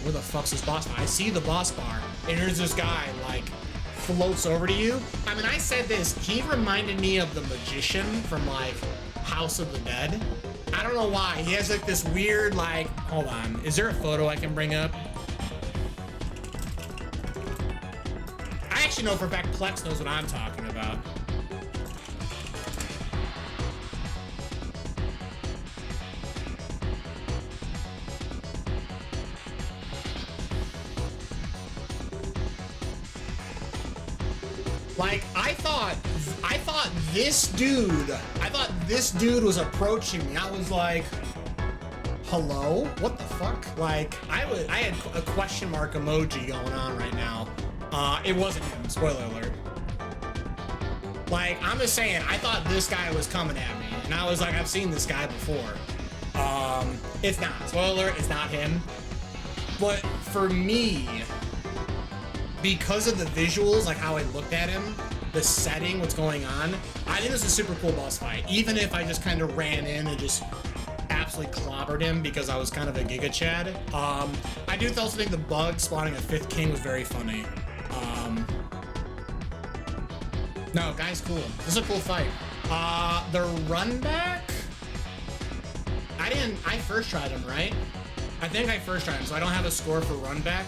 where the fuck's this boss bar? I see the boss bar, and here's this guy like floats over to you. I mean, I said this, he reminded me of the magician from like House of the Dead. I don't know why. He has like this weird like, hold on, is there a photo I can bring up? I actually know for a fact Plex knows what I'm talking about. Like, I thought this dude was approaching me. I was like, hello? What the fuck? Like, I had a question mark emoji going on right now. It wasn't him, spoiler alert. Like, I'm just saying, I thought this guy was coming at me, and I was like, I've seen this guy before. It's not, spoiler alert, it's not him. But for me, because of the visuals, like how I looked at him, the setting, what's going on, I think this is a super cool boss fight. Even if I just kind of ran in and just absolutely clobbered him because I was kind of a Giga Chad. I do also think the bug spawning a 5th king was very funny. No, guy's cool. This is a cool fight. The run back, I first tried him, right? I think I first tried him, so I don't have a score for run back.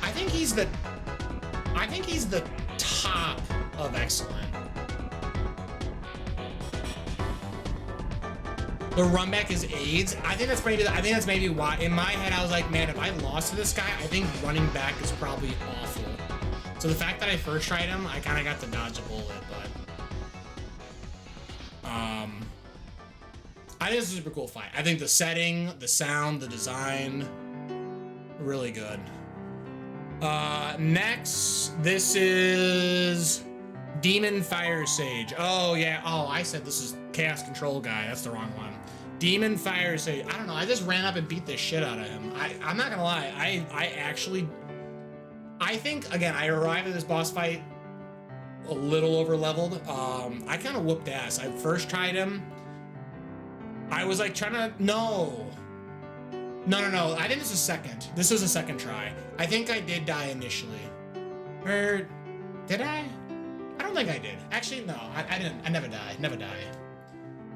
I think he's the top of excellent. The run back is AIDS. I think that's maybe why in my head I was like, man, if I lost to this guy, I think running back is probably awful. So the fact that I first tried him, I kind of got to dodge a bullet, but I think it's a super cool fight. I think the setting, the sound, the design, really good. Next, this is Demon Fire Sage. Oh yeah, oh, I said this is Chaos Control guy. That's the wrong one. Demon Fire Sage. I don't know, I just ran up and beat the shit out of him. I'm not gonna lie, I think, again, I arrived at this boss fight a little over leveled. I kind of whooped ass. I first tried him. I was like trying to, no. I think this is second. This was a second try. I think I did die initially. Or did I? I don't think I did. Actually, no, I didn't. I never die.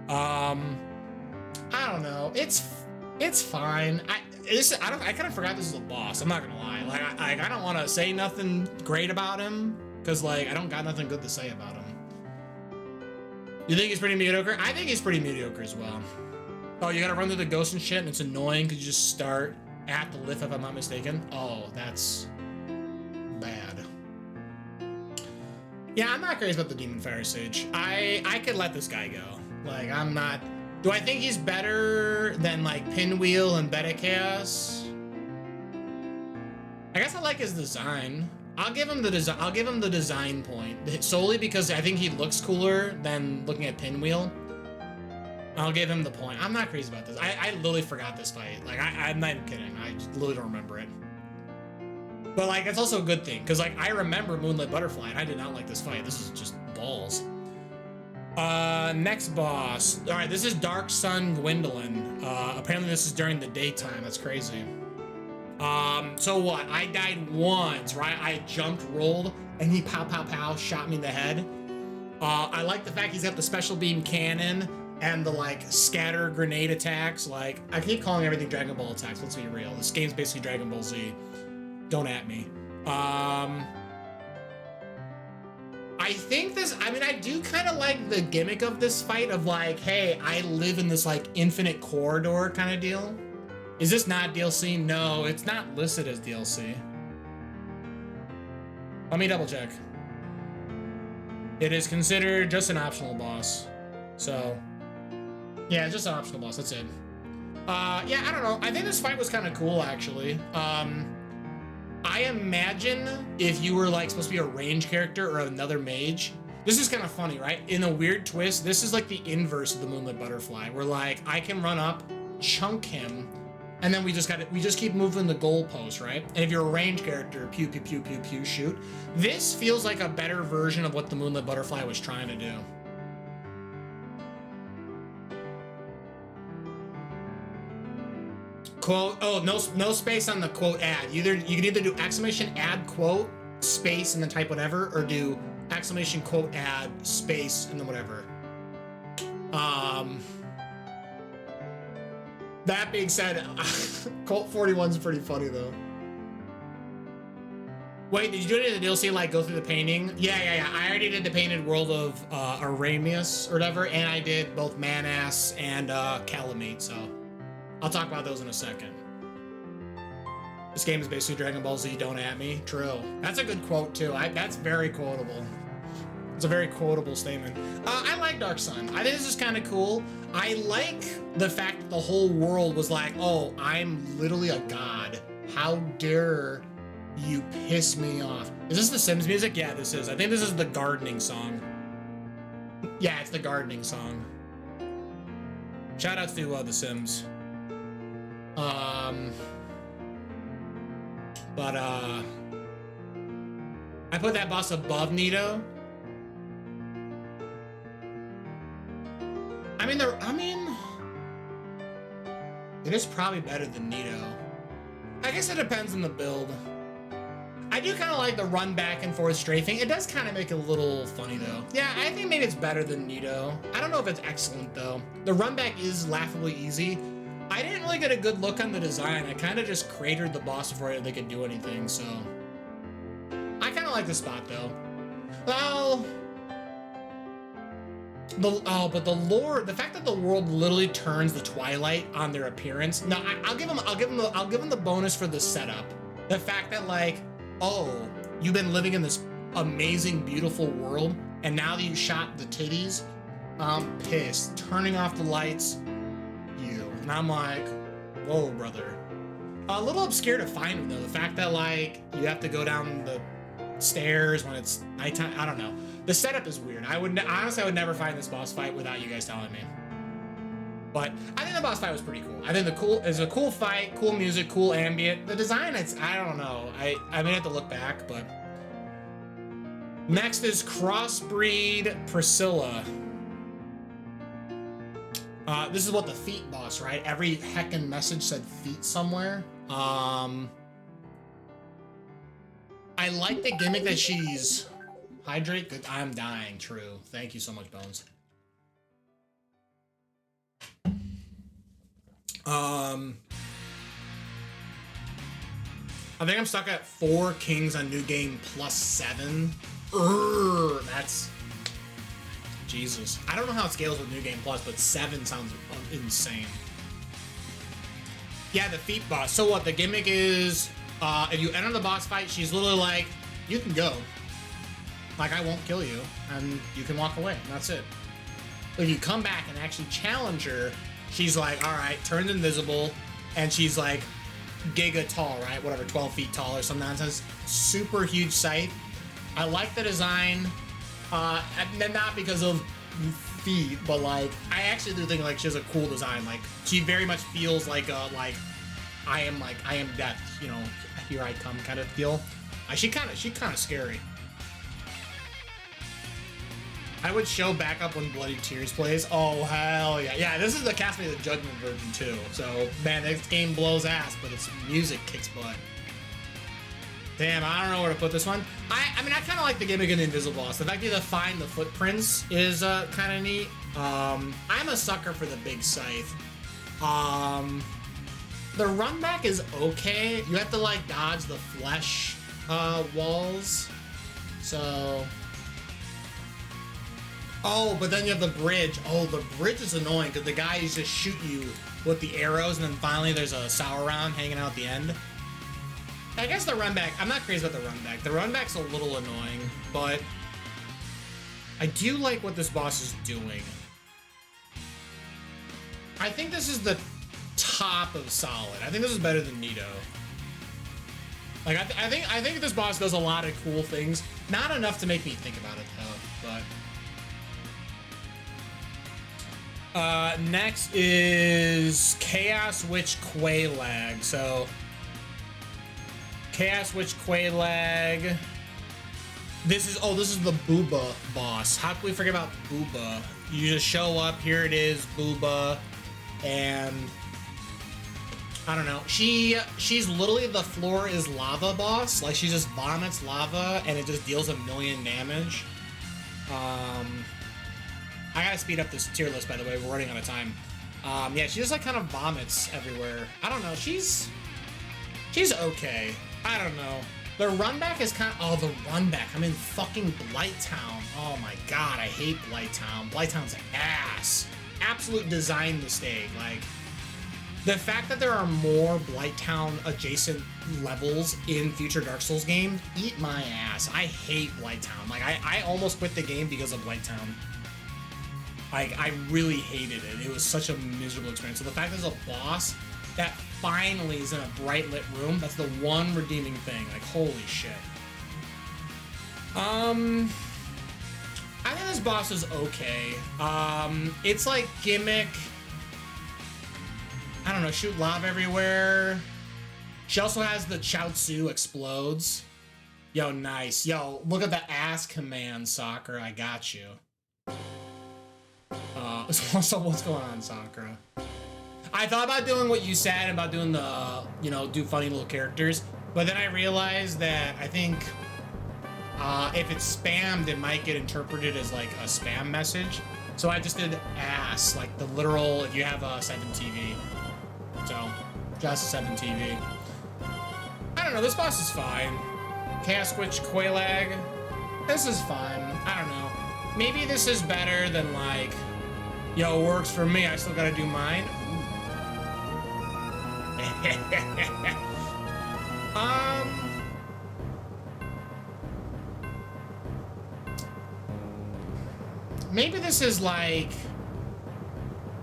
I don't know. It's fine. I kind of forgot this is a boss. I'm not gonna lie. Like I don't want to say nothing great about him because like I don't got nothing good to say about him. You think he's pretty mediocre? I think he's pretty mediocre as well. Oh, you gotta run through the ghosts and shit, and it's annoying because you just start at the lift if I'm not mistaken. Oh, that's bad. Yeah, I'm not crazy about the Demon Fire Sage. I could let this guy go. Like, I'm not. Do I think he's better than like Pinwheel and Beta Chaos? I guess I like his design. I'll give him the design. I'll give him the design point solely because I think he looks cooler than looking at Pinwheel. I'll give him the point. I'm not crazy about this. I literally forgot this fight. Like I'm not even kidding. I just literally don't remember it. But like it's also a good thing because like I remember Moonlit Butterfly and I did not like this fight. This is just balls. Next boss. All right, this is Dark Sun Gwendolyn. Apparently this is during the daytime. That's crazy. So what? I died once, right? I jumped, rolled, and he pow, pow, pow, shot me in the head. I like the fact he's got the special beam cannon and the like scatter grenade attacks. Like I keep calling everything Dragon Ball attacks. Let's be real. This game's basically Dragon Ball Z. Don't at me. I think this, I mean, I do kind of like the gimmick of this fight of like, hey, I live in this like infinite corridor kind of deal. Is this not DLC? No, it's not listed as DLC. Let me double check. It is considered just an optional boss. So, yeah, just an optional boss, that's it. Yeah, I don't know. I think this fight was kind of cool, actually. I imagine if you were like supposed to be a range character or another mage, this is kind of funny, right? In a weird twist, this is like the inverse of the Moonlit Butterfly, where like I can run up, chunk him, and then we just keep moving the goalpost, right? And if you're a range character, pew pew pew pew pew shoot. This feels like a better version of what the Moonlit Butterfly was trying to do. Quote, oh, no space on the quote add. You can either do exclamation add quote, space, and then type whatever, or do exclamation quote add, space, and then whatever. That being said, Colt 41's pretty funny though. Wait, did you do it in the DLC, like go through the painting? Yeah. I already did the painted world of Aramius or whatever, and I did both Manass and Calamite, so I'll talk about those in a second. This game is basically Dragon Ball Z, don't at me. True. That's a good quote too. That's very quotable. It's a very quotable statement. I like Dark Sun. I think this is kind of cool. I like the fact that the whole world was like, oh, I'm literally a god. How dare you piss me off? Is this the Sims music? Yeah, this is. I think this is the gardening song. Yeah, it's the gardening song. Shout out to the Sims. But I put that boss above Nito. I mean, it is probably better than Nito. I guess it depends on the build. I do kind of like the run back and forth strafing. It does kind of make it a little funny though. Yeah, I think maybe it's better than Nito. I don't know if it's excellent though. The run back is laughably easy. I didn't really get a good look on the design. I kind of just cratered the boss before they could do anything, so. I kind of like the spot though. Well, but the lore, the fact that the world literally turns the Twilight on their appearance. No, I'll give them the bonus for the setup. The fact that like, oh, you've been living in this amazing, beautiful world, and now that you shot the titties, I'm pissed. Turning off the lights, you. And I'm like, whoa, brother. A little obscure to find them though. The fact that like you have to go down the stairs when it's nighttime. I don't know. The setup is weird. Honestly, I would never find this boss fight without you guys telling me. But I think the boss fight was pretty cool. I think it's a cool fight, cool music, cool ambient. The design, I don't know. I may have to look back, but. Next is Crossbreed Priscilla. This is what the feet boss, right? Every heckin' message said feet somewhere. I like the gimmick that she's hydrate. Good. I'm dying. True. Thank you so much, Bones. I think I'm stuck at 4 kings on new game plus 7. That's Jesus. I don't know how it scales with new game plus, but 7 sounds insane. Yeah, the feet boss. So what? The gimmick is, if you enter the boss fight, she's literally like, you can go. Like, I won't kill you, and you can walk away, and that's it. If you come back and actually challenge her, she's like, all right, turns invisible, and she's like, giga tall, right? Whatever, 12 feet tall or some nonsense. Super huge scythe. I like the design, and not because of feet, but like I actually do think like she has a cool design. Like she very much feels like I am death, you know, here I come kind of feel. She kind of scary. I would show back up when Bloody Tears plays. Oh hell yeah, yeah. This is the Castlevania the Judgment version too. So man, this game blows ass, but its music kicks butt. Damn, I don't know where to put this one. I mean, I kind of like the gimmick in the Invisible Boss. The fact that you find the footprints is kind of neat. I'm a sucker for the big scythe. The run back is okay. You have to like dodge the flesh walls. So. Oh, but then you have the bridge. Oh, the bridge is annoying because the guys just shoot you with the arrows, and then finally there's a sour round hanging out at the end. I guess the run back, I'm not crazy about the run back. The run back's a little annoying, but I do like what this boss is doing. I think this is the top of solid. I think this is better than Nito. Like I think this boss does a lot of cool things. Not enough to make me think about it though, but next is Chaos Witch Quaylag. So Chaos Witch Quaylag. This is the Booba boss. How can we forget about Booba? You just show up, here it is, Booba, and I don't know. She's literally the floor is lava boss. Like she just vomits lava and it just deals 1,000,000 damage. I gotta speed up this tier list, by the way. We're running out of time. Yeah, she just like kind of vomits everywhere. I don't know. She's okay. I don't know. The run back is kind of, oh, the run back. I'm in fucking Blighttown. Oh my god, I hate Blighttown. Blighttown's ass. Absolute design mistake. Like, the fact that there are more Blighttown adjacent levels in future Dark Souls games, eat my ass. I hate Blighttown. Like, I almost quit the game because of Blighttown. Like, I really hated it. It was such a miserable experience. So the fact there's a boss that finally is in a bright lit room, that's the one redeeming thing. Like, holy shit. I think this boss is okay. It's like gimmick. I don't know, shoot lava everywhere. She also has the Chaozu explodes. Yo, nice. Yo, look at the ass command, Sakura. I got you. So what's going on, Sakura? I thought about doing what you said about doing the, you know, do funny little characters, but then I realized that I think if it's spammed, it might get interpreted as like a spam message. So I just did ass, like the literal, if you have a 7TV. So, just a 7TV. I don't know, this boss is fine. Chaos Witch Quaylag, this is fine. I don't know. Maybe this is better than like, yo, works for me, I still gotta do mine. Maybe this is like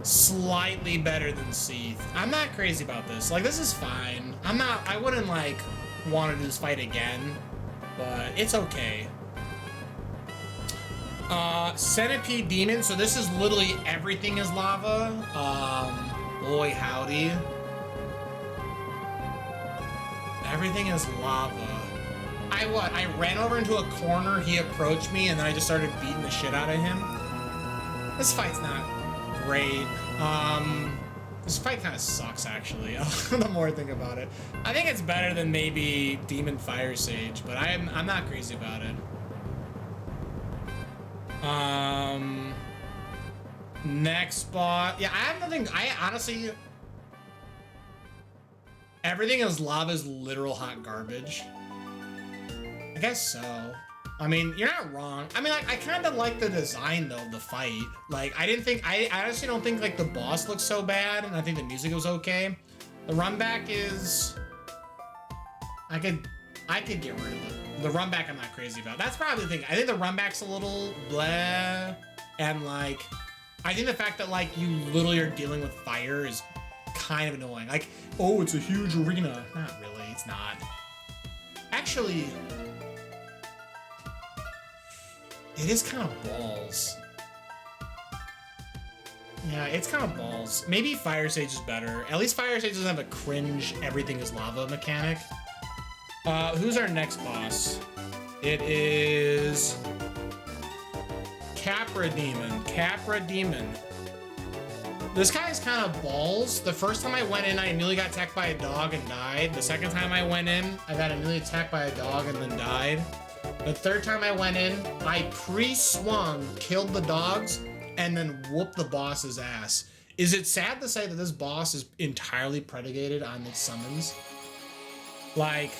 slightly better than Seath. I'm not crazy about this. Like, this is fine. I wouldn't like want to do this fight again, but it's okay. Centipede Demon. So this is literally everything is lava. Boy howdy. Everything is lava. I ran over into a corner, he approached me, and then I just started beating the shit out of him. This fight's not great. This fight kind of sucks, actually, the more I think about it. I think it's better than maybe Demon Fire Sage, but I'm not crazy about it. Next boss. Yeah, I have nothing. I honestly... Everything is lava is literal hot garbage. I guess so. I mean, you're not wrong. I mean, I kind of like the design, though, of the fight. Like, I honestly don't think, like, the boss looks so bad, and I think the music was okay. The run back is... I could get rid of it. The run back I'm not crazy about. That's probably the thing. I think the run back's a little bleh, and, like, I think the fact that, like, you literally are dealing with fire is kind of annoying. Like, oh, it's a huge arena. Not really, it's not. Actually, it is kind of balls. Yeah, it's kind of balls. Maybe Fire Sage is better. At least Fire Sage doesn't have a cringe everything is lava mechanic. Who's our next boss? It is Capra Demon. Capra Demon. This guy is kind of balls. The first time I went in, I nearly got attacked by a dog and died. The second time I went in, I got nearly attacked by a dog and then died. The third time I went in, I pre-swung, killed the dogs, and then whooped the boss's ass. Is it sad to say that this boss is entirely predicated on its summons? Like,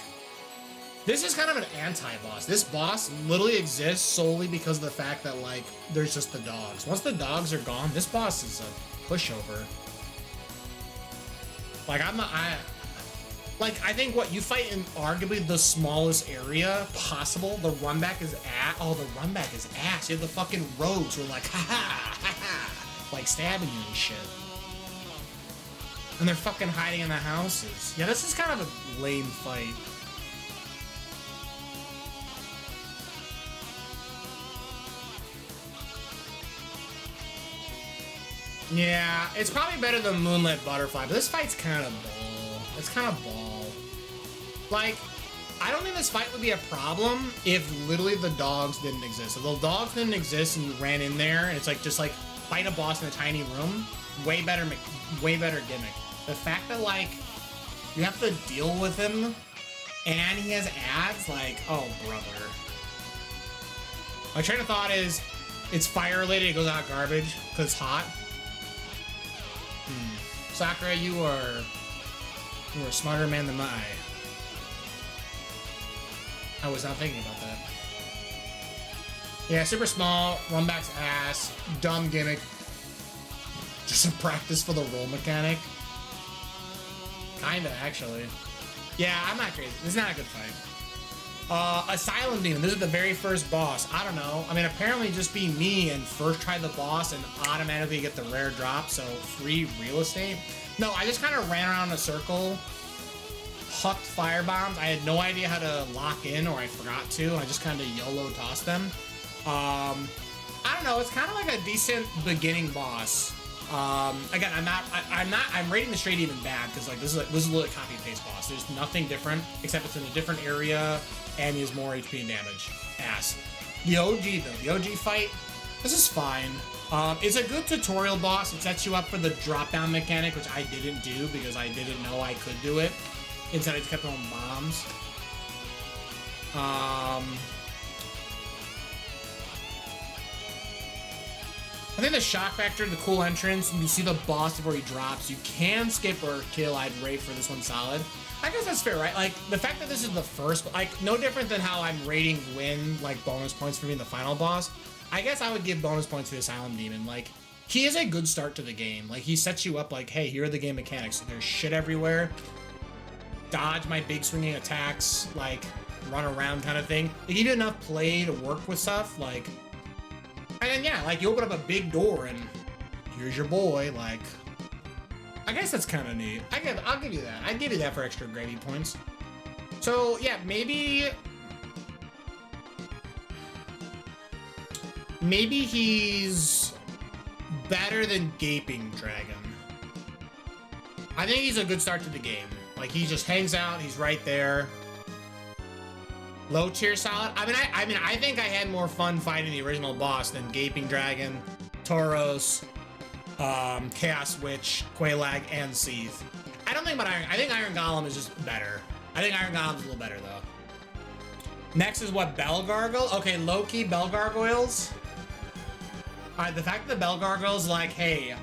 this is kind of an anti-boss. This boss literally exists solely because of the fact that, like, there's just the dogs. Once the dogs are gone, this boss is a pushover. Like, I think what you fight in arguably the smallest area possible. The run back is the run back is ass. You have the fucking rogues who are like, ha ha, ha ha, like stabbing you and shit. And they're fucking hiding in the houses. Yeah, this is kind of a lame fight. Yeah, it's probably better than Moonlit Butterfly, but this fight's kind of bull. It's kind of ball. Like, I don't think this fight would be a problem if literally the dogs didn't exist. If the dogs didn't exist and you ran in there and it's like just like fight a boss in a tiny room, way better gimmick. The fact that like you have to deal with him and he has ads, like, oh brother. My train of thought is it's fire related, it goes out garbage because it's hot. Sakura, you are a smarter man than I was not thinking about that. Yeah, super small, run back's ass, dumb gimmick. Just a practice for the roll mechanic. Kinda, actually. Yeah, I'm not crazy. This is not a good fight. Asylum Demon. This is the very first boss. I don't know. I mean, apparently just be me and first try the boss and automatically get the rare drop, so free real estate. No, I just kind of ran around in a circle, hucked fire bombs. I had no idea how to lock in, or I forgot to. I just kind of YOLO tossed them. I don't know. It's kind of like a decent beginning boss. Again, I'm rating the straight even bad because like this is a little copy and paste boss. There's nothing different except it's in a different area and he has more HP and damage. Ass. The OG though, the OG fight, this is fine. It's a good tutorial boss. It sets you up for the drop down mechanic, which I didn't do because I didn't know I could do it. Instead, I just kept throwing bombs. I think the shock factor, the cool entrance, and you see the boss before he drops. You can skip or kill. I'd rate for this one solid. I guess that's fair, right? Like, the fact that this is the first, like, no different than how I'm rating Win, like, bonus points for being the final boss. I guess I would give bonus points to the Asylum Demon. Like, he is a good start to the game. Like, he sets you up like, hey, here are the game mechanics. There's shit everywhere. Dodge my big swinging attacks, like, run around kind of thing. They give you enough play to work with stuff, like, and then, yeah, like, you open up a big door and here's your boy, like, I guess that's kind of neat. I'll give you that. I'd give you that for extra gravy points. So, yeah, maybe he's better than Gaping Dragon. I think he's a good start to the game. Like, he just hangs out, he's right there. Low tier solid. I mean, I think I had more fun fighting the original boss than Gaping Dragon, Tauros, Chaos Witch, Quelaag, and Seath. I don't think about Iron. I think Iron Golem is just better. I think Iron Golem's a little better though. Next is what, Bell Gargoyle? Okay, low-key Bell Gargoyles. Alright, the fact that the Bell Gargoyle's like, hey,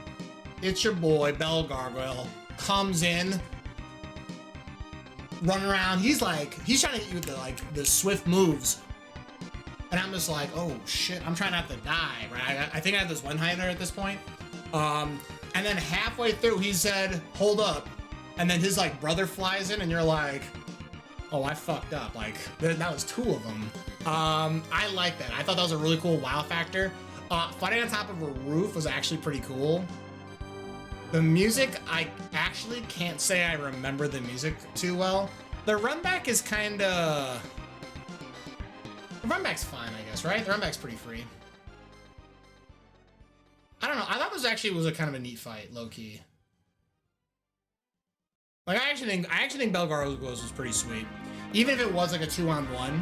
it's your boy, Bell Gargoyle, comes in, run around. He's trying to hit you with the swift moves. And I'm just like, oh shit, I'm trying not to die, right? I think I have this one hider at this point. And then halfway through, he said, hold up. And then his like brother flies in and you're like, oh, I fucked up. Like, that was two of them. I like that. I thought that was a really cool wow factor. Fighting on top of a roof was actually pretty cool. The music, I actually can't say I remember the music too well. The run back is kind of... The run back's fine, I guess, right? The run back's pretty free. I don't know. I thought this actually was a kind of a neat fight, low key. Like I actually think Belgar's was pretty sweet, even if it was like a 2-on-1.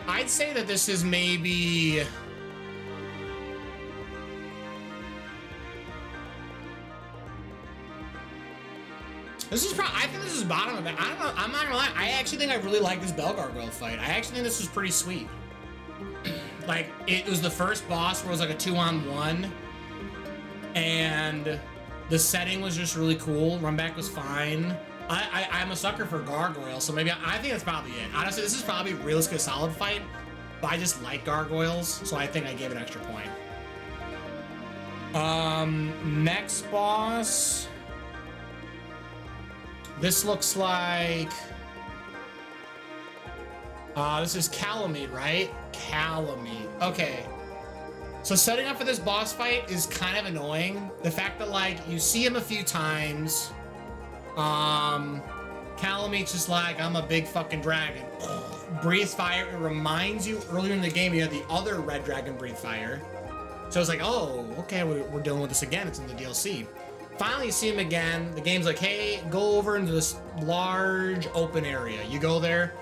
I'd say that this is maybe. This is probably. I think this is bottom of it. I don't know. I'm not gonna lie. I actually think I really like this Belgargoyle fight. I actually think this was pretty sweet. Like, it was the first boss where it was like a 2-on-1, and the setting was just really cool. Run back was fine. I'm a sucker for gargoyles, so maybe I think that's probably it. Honestly, this is probably realistically a solid fight, but I just like gargoyles, so I think I gave it an extra point. Next boss. This looks like... this is Calamite, right? Calamite. Okay. So setting up for this boss fight is kind of annoying. The fact that, like, you see him a few times. Calamite's just like, I'm a big fucking dragon. Breathe fire. It reminds you, earlier in the game, you had the other red dragon breathe fire. So it's like, oh, okay, we're dealing with this again. It's in the DLC. Finally, you see him again. The game's like, hey, go over into this large open area. You go there.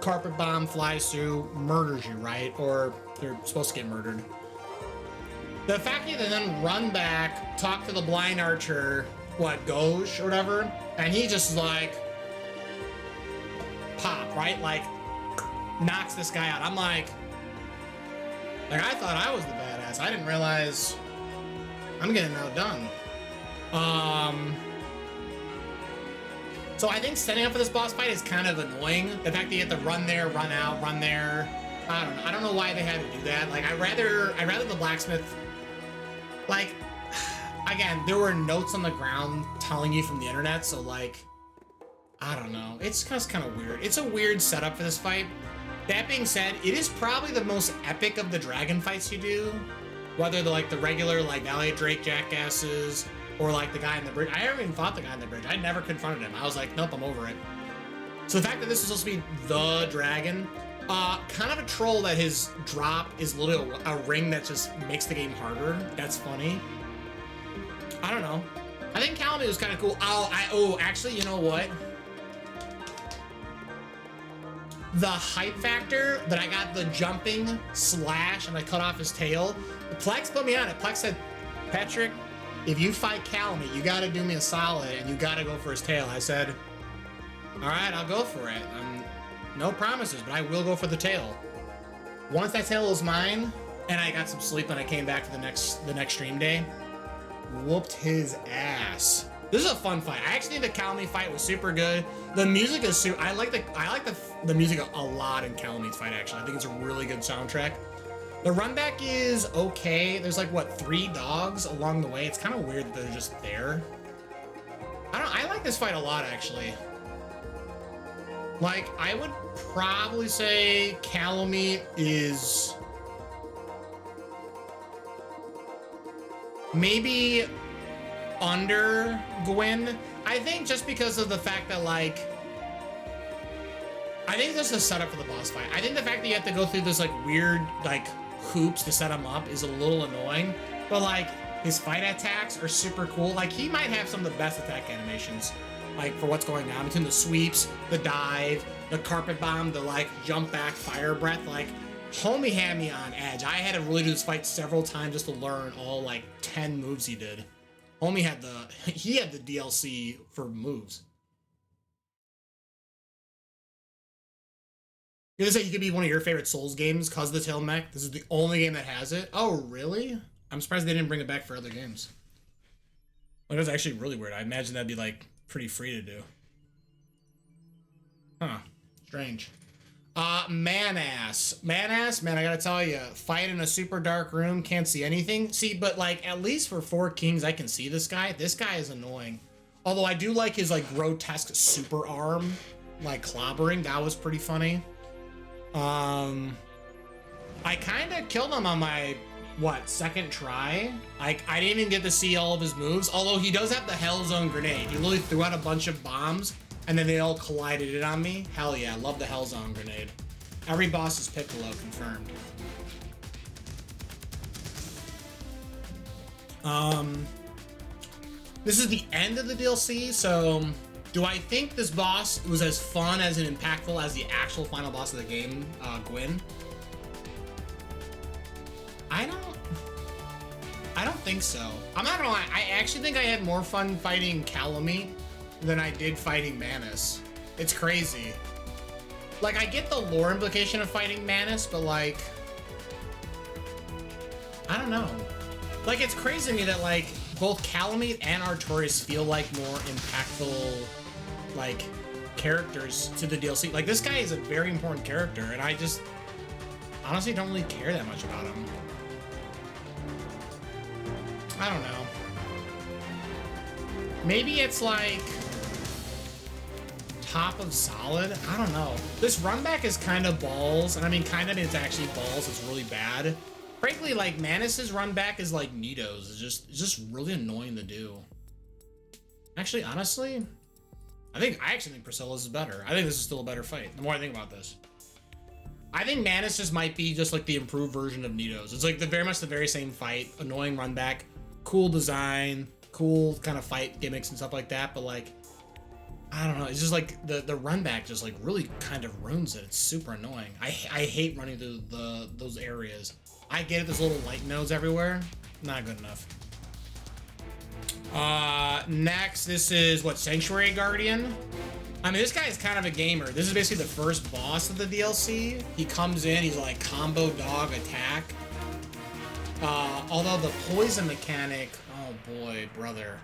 Carpet bomb flies through, murders you, right? Or they're supposed to get murdered. The fact that you then run back, talk to the blind archer, what, Gauche or whatever, and he just like pop, right? Like knocks this guy out. I'm like I thought I was the badass. I didn't realize I'm getting outdone. So I think setting up for this boss fight is kind of annoying. The fact that you have to run there, run out, run there. I don't know why they had to do that. Like I'd rather the blacksmith. Like, again, there were notes on the ground telling you from the internet, so like, I don't know. It's just kind of weird. It's a weird setup for this fight. That being said, it is probably the most epic of the dragon fights you do. Whether they're like the regular like Valley of Drake jackasses, or like the guy in the bridge. I never even fought the guy in the bridge. I never confronted him. I was like, nope, I'm over it. So the fact that this is supposed to be the dragon, kind of a troll that his drop is literally a ring that just makes the game harder. That's funny. I don't know. I think Calamite was kind of cool. Actually, you know what? The hype factor that I got the jumping slash and I cut off his tail. Plex put me on it. Plex said, Patrick, if you fight Calamite, you got to do me a solid and you got to go for his tail. I said, all right, I'll go for it. No promises, but I will go for the tail. Once that tail was mine, and I got some sleep and I came back to the next stream day, whooped his ass. This is a fun fight. I actually think the Calamite fight was super good. The music is super. I like the music a lot in Calamite's fight. Actually, I think it's a really good soundtrack. The run back is okay. There's like what 3 dogs along the way. It's kind of weird that they're just there. I like this fight a lot actually. Like I would probably say Calamite is maybe under Gwyn. I think just because of the fact that like I think this is a setup for the boss fight. I think the fact that you have to go through this like weird like hoops to set him up is a little annoying, but like his fight attacks are super cool. Like he might have some of the best attack animations, like for what's going on between the sweeps, the dive, the carpet bomb, the like jump back fire breath. Like homie had me on edge. I had to really do this fight several times just to learn all like 10 moves he did. Homie had the DLC for moves. You're gonna say he could be one of your favorite Souls games because of the tail mech? This is the only game that has it? Oh, really? I'm surprised they didn't bring it back for other games. Like, that's actually really weird. I imagine that'd be, like, pretty free to do. Huh. Strange. Man-ass. Man-ass, man, I gotta tell you, fight in a super dark room, can't see anything. See, but, like, at least for 4 Kings, I can see this guy. This guy is annoying. Although I do like his, like, grotesque super arm, like, clobbering. That was pretty funny. I kind of killed him on my what, second try. Like, I didn't even get to see all of his moves, although he does have the Hell Zone grenade. He literally threw out a bunch of bombs, and then they all collided in on me. Hell yeah, I love the Hell Zone grenade. Every boss is Piccolo, confirmed. This is the end of the DLC, so do I think this boss was as fun as and impactful as the actual final boss of the game, Gwyn? I don't think so. I'm not gonna lie, I actually think I had more fun fighting Calamite than I did fighting Manus. It's crazy. Like, I get the lore implication of fighting Manus, but like, I don't know. Like, it's crazy to me that like both Calamite and Artorias feel like more impactful like characters to the DLC. Like, this guy is a very important character, and I just honestly don't really care that much about him. I don't know. Maybe it's like top of solid. I don't know. This run back is kind of balls, and I mean kind of it's actually balls. It's really bad. Frankly, like Manus's run back is like Nito's. It's just really annoying to do. Actually, honestly, I actually think Priscilla's is better. I think this is still a better fight. The more I think about this, I think Manus just might be just like the improved version of Nito's. It's like very much the very same fight. Annoying run back, cool design, cool kind of fight gimmicks and stuff like that. But like, I don't know. It's just like the run back just like really kind of ruins it. It's super annoying. I hate running through those areas. I get it. There's little light nodes everywhere. Not good enough. Next, this is what, Sanctuary Guardian? I mean, this guy is kind of a gamer. This is basically the first boss of the DLC. He comes in, he's like combo dog attack. Although the poison mechanic, oh boy, brother.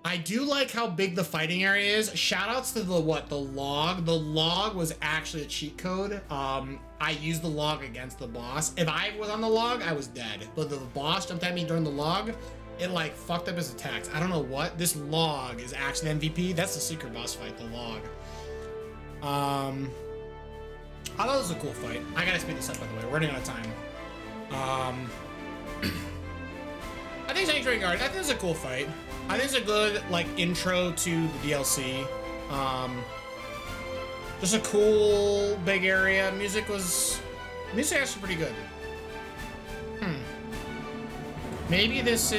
I do like how big the fighting area is. Shoutouts to the log. The log was actually a cheat code. I used the log against the boss. If I was on the log, I was dead. But the boss jumped at me during the log. It like fucked up his attacks. I don't know what. This log is actually an MVP. That's the secret boss fight, the log. I thought it was a cool fight. I gotta speed this up, by the way. We're running out of time. I think Sanctuary Guard, I think it's a cool fight. I think it's a good like intro to the DLC. Just a cool big area. Music actually pretty good. Maybe this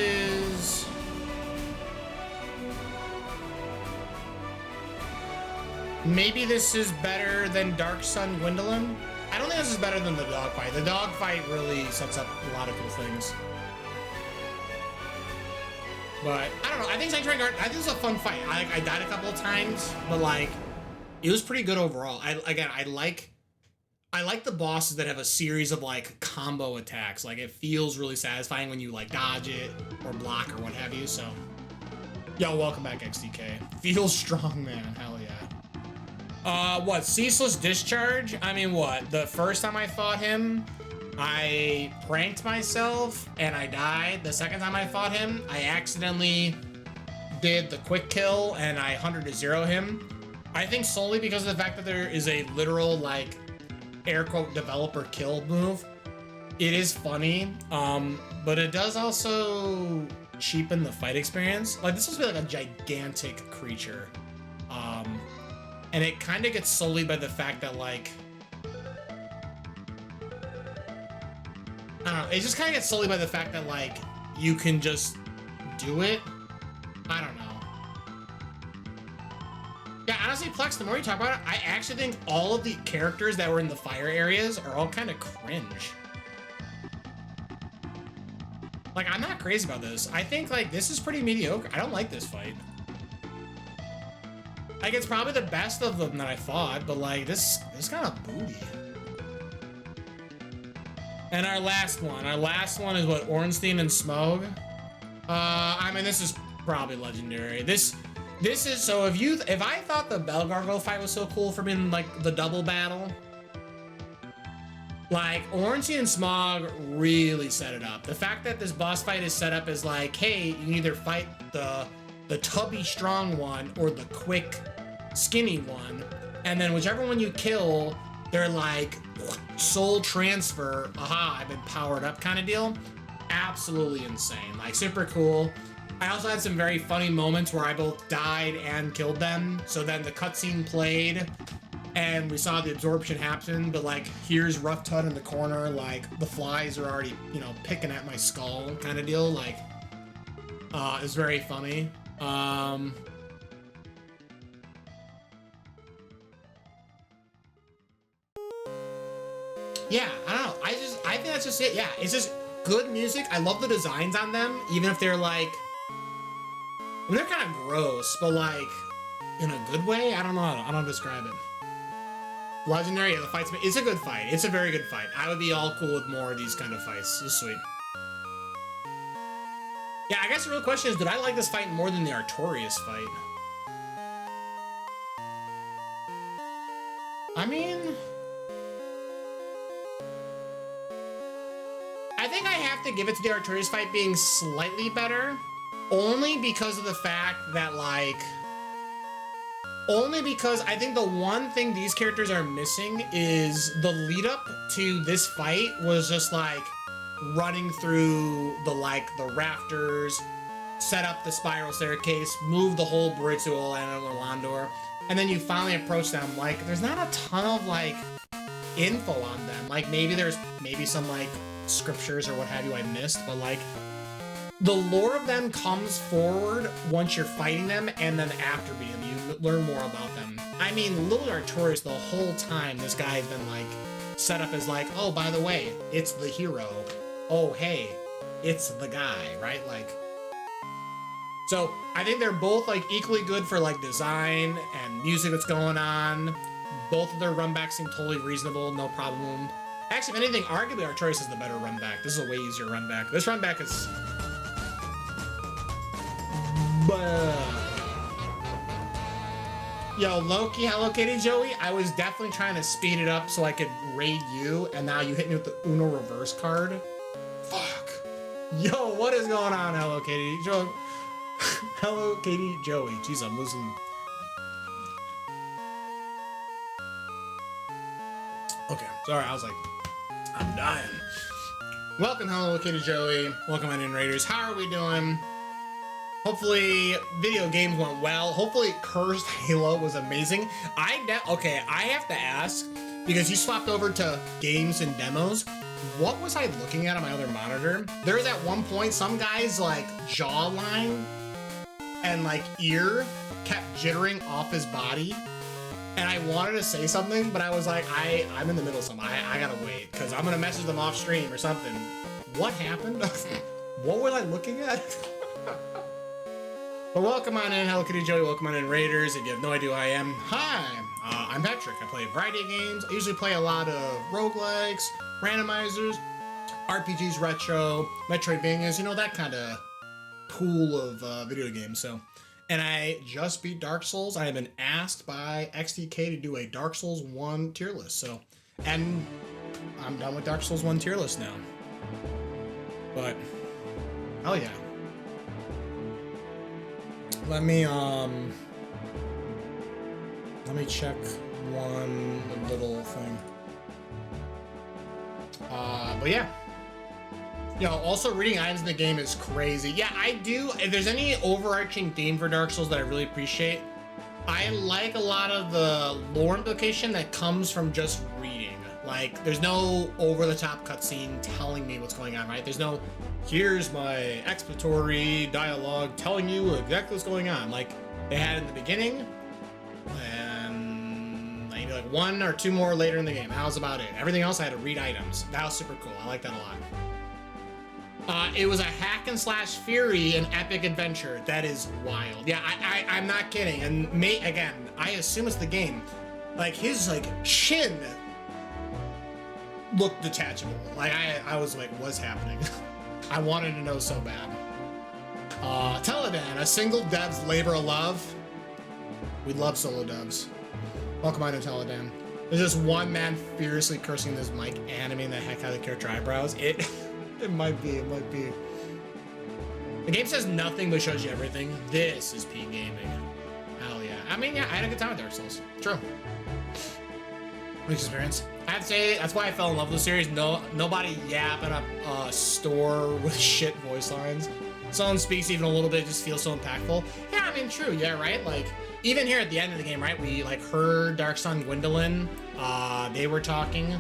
is better than Dark Sun Gwendolyn. I don't think this is better than the dogfight. The dogfight really sets up a lot of cool things. But I don't know. I think Sanctuary Guard, I think it's a fun fight. I died a couple of times, but like it was pretty good overall. I like the bosses that have a series of like combo attacks. Like it feels really satisfying when you like dodge it or block or what have you. So, yo, welcome back, XDK. Feels strong, man. Hell yeah. What? Ceaseless Discharge? I mean, what? The first time I fought him, I pranked myself and I died. The second time I fought him, I accidentally did the quick kill and I 100-0 him. I think solely because of the fact that there is a literal like air quote developer kill move. It is funny, but it does also cheapen the fight experience. Like this supposed to be like a gigantic creature, and it kind of gets sullied by the fact that like I don't know. It just kind of gets sullied by the fact that like you can just do it. I don't know. Yeah, honestly, Plex, the more you talk about it, I actually think all of the characters that were in the fire areas are all kind of cringe. Like, I'm not crazy about this. I think, like, this is pretty mediocre. I don't like this fight. Like, it's probably the best of them that I fought, but, like, this kind of booty. And our last one is what, Ornstein and Smog? I mean, this is probably legendary. This is, so if I thought the Bell Gargoyle fight was so cool from in like the double battle, like Ornstein and Smog really set it up. The fact that this boss fight is set up as like, hey, you can either fight the tubby strong one or the quick skinny one, and then whichever one you kill, their like soul transfer, aha, I've been powered up kind of deal. Absolutely insane, like super cool. I also had some very funny moments where I both died and killed them. So then the cutscene played and we saw the absorption happen, but like here's Rough Tut in the corner, like the flies are already, you know, picking at my skull kind of deal. Like, it's very funny. Yeah, I don't know. I think that's just it. Yeah, it's just good music. I love the designs on them, even if they're like, I mean, they're kind of gross, but like in a good way. I don't know. I don't know how to describe it. Legendary, yeah, the fight's, it's a good fight. It's a very good fight. I would be all cool with more of these kind of fights. It's sweet. Yeah, I guess the real question is, did I like this fight more than the Artorias fight? I mean, I think I have to give it to the Artorias fight being slightly better, only because of the fact that, like, only because I think the one thing these characters are missing is the lead up to this fight was just like running through the rafters, set up the spiral staircase, move the whole bridge to Landor, and then you finally approach them. Like, there's not a ton of like info on them. Like maybe there's some like scriptures or what have you I missed, but like the lore of them comes forward once you're fighting them, and then after beating them, you learn more about them. I mean, little Artorias, the whole time, this guy's been like set up as like, oh, by the way, it's the hero. Oh, hey, it's the guy, right? Like, so I think they're both like equally good for like design and music that's going on. Both of their runbacks seem totally reasonable, no problem. Actually, if anything, arguably Artorias is the better runback. This is a way easier runback. This runback is. Yo, Loki, Hello Kitty, Joey, I was definitely trying to speed it up so I could raid you, and now you hit me with the Uno reverse card. Fuck. Yo, what is going on, Hello Kitty? Joe. Hello Kitty, Joey. Jeez, I'm losing. Okay, sorry, I was like, I'm dying. Welcome, Hello Kitty, Joey. Welcome, Indian Raiders. How are we doing? Hopefully, video games went well. Hopefully, Cursed Halo was amazing. Okay, I have to ask, because you swapped over to games and demos, what was I looking at on my other monitor? There was at one point, some guy's like jawline and like ear kept jittering off his body. And I wanted to say something, but I was like, I'm in the middle of something. I gotta wait, because I'm gonna message them off stream or something. What happened? What was I looking at? But welcome on in, Hello Kitty Joey. Welcome on in, Raiders. If you have no idea who I am, hi. I'm Patrick. I play a variety of games. I usually play a lot of roguelikes, randomizers, RPGs, retro, Metroidvanias, you know, that kind of pool of video games. So, and I just beat Dark Souls. I have been asked by XTK to do a Dark Souls 1 tier list. So, and I'm done with Dark Souls 1 tier list now. But, hell yeah. Let me check one little thing. But yeah. Yo, also reading items in the game is crazy. Yeah, I do. If there's any overarching theme for Dark Souls that I really appreciate, I like a lot of the lore implication that comes from just reading. Like, there's no over-the-top cutscene telling me what's going on, right? There's no, here's my exploratory dialogue telling you exactly what's going on. Like, they had in the beginning, and maybe like one or two more later in the game. That was about it. Everything else, I had to read items. That was super cool. I like that a lot. It was a hack and slash Fury, an epic adventure. That is wild. Yeah, I'm not kidding. And again, I assume it's the game. Like, his like chin looked detachable. Like, I was like, what's happening? I wanted to know so bad. Teledan, a single dev's labor of love. We love solo devs. Welcome on to Teledan. There's just one man furiously cursing this mic, animating the heck out of the character eyebrows. It might be. The game says nothing but shows you everything. This is peak gaming. Hell yeah. I mean, yeah, I had a good time with Dark Souls. True. experience. I'd say that's why I fell in love with the series. Nobody yapping up a store with shit voice lines. Someone speaks even a little bit, it just feels so impactful. Yeah, I mean, true. Yeah, right. Like even here at the end of the game, right? We like heard Darksun Gwendolyn. They were talking,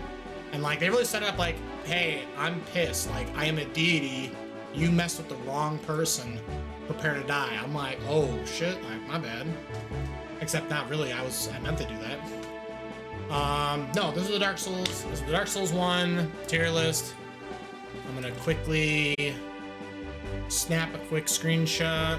and like they really set it up like, hey, I'm pissed. Like I am a deity. You messed with the wrong person. Prepare to die. I'm like, oh shit. Like my bad. Except not really. I meant to do that. No, those are the Dark Souls. This is the Dark Souls 1 tier list. I'm gonna quickly snap a quick screenshot.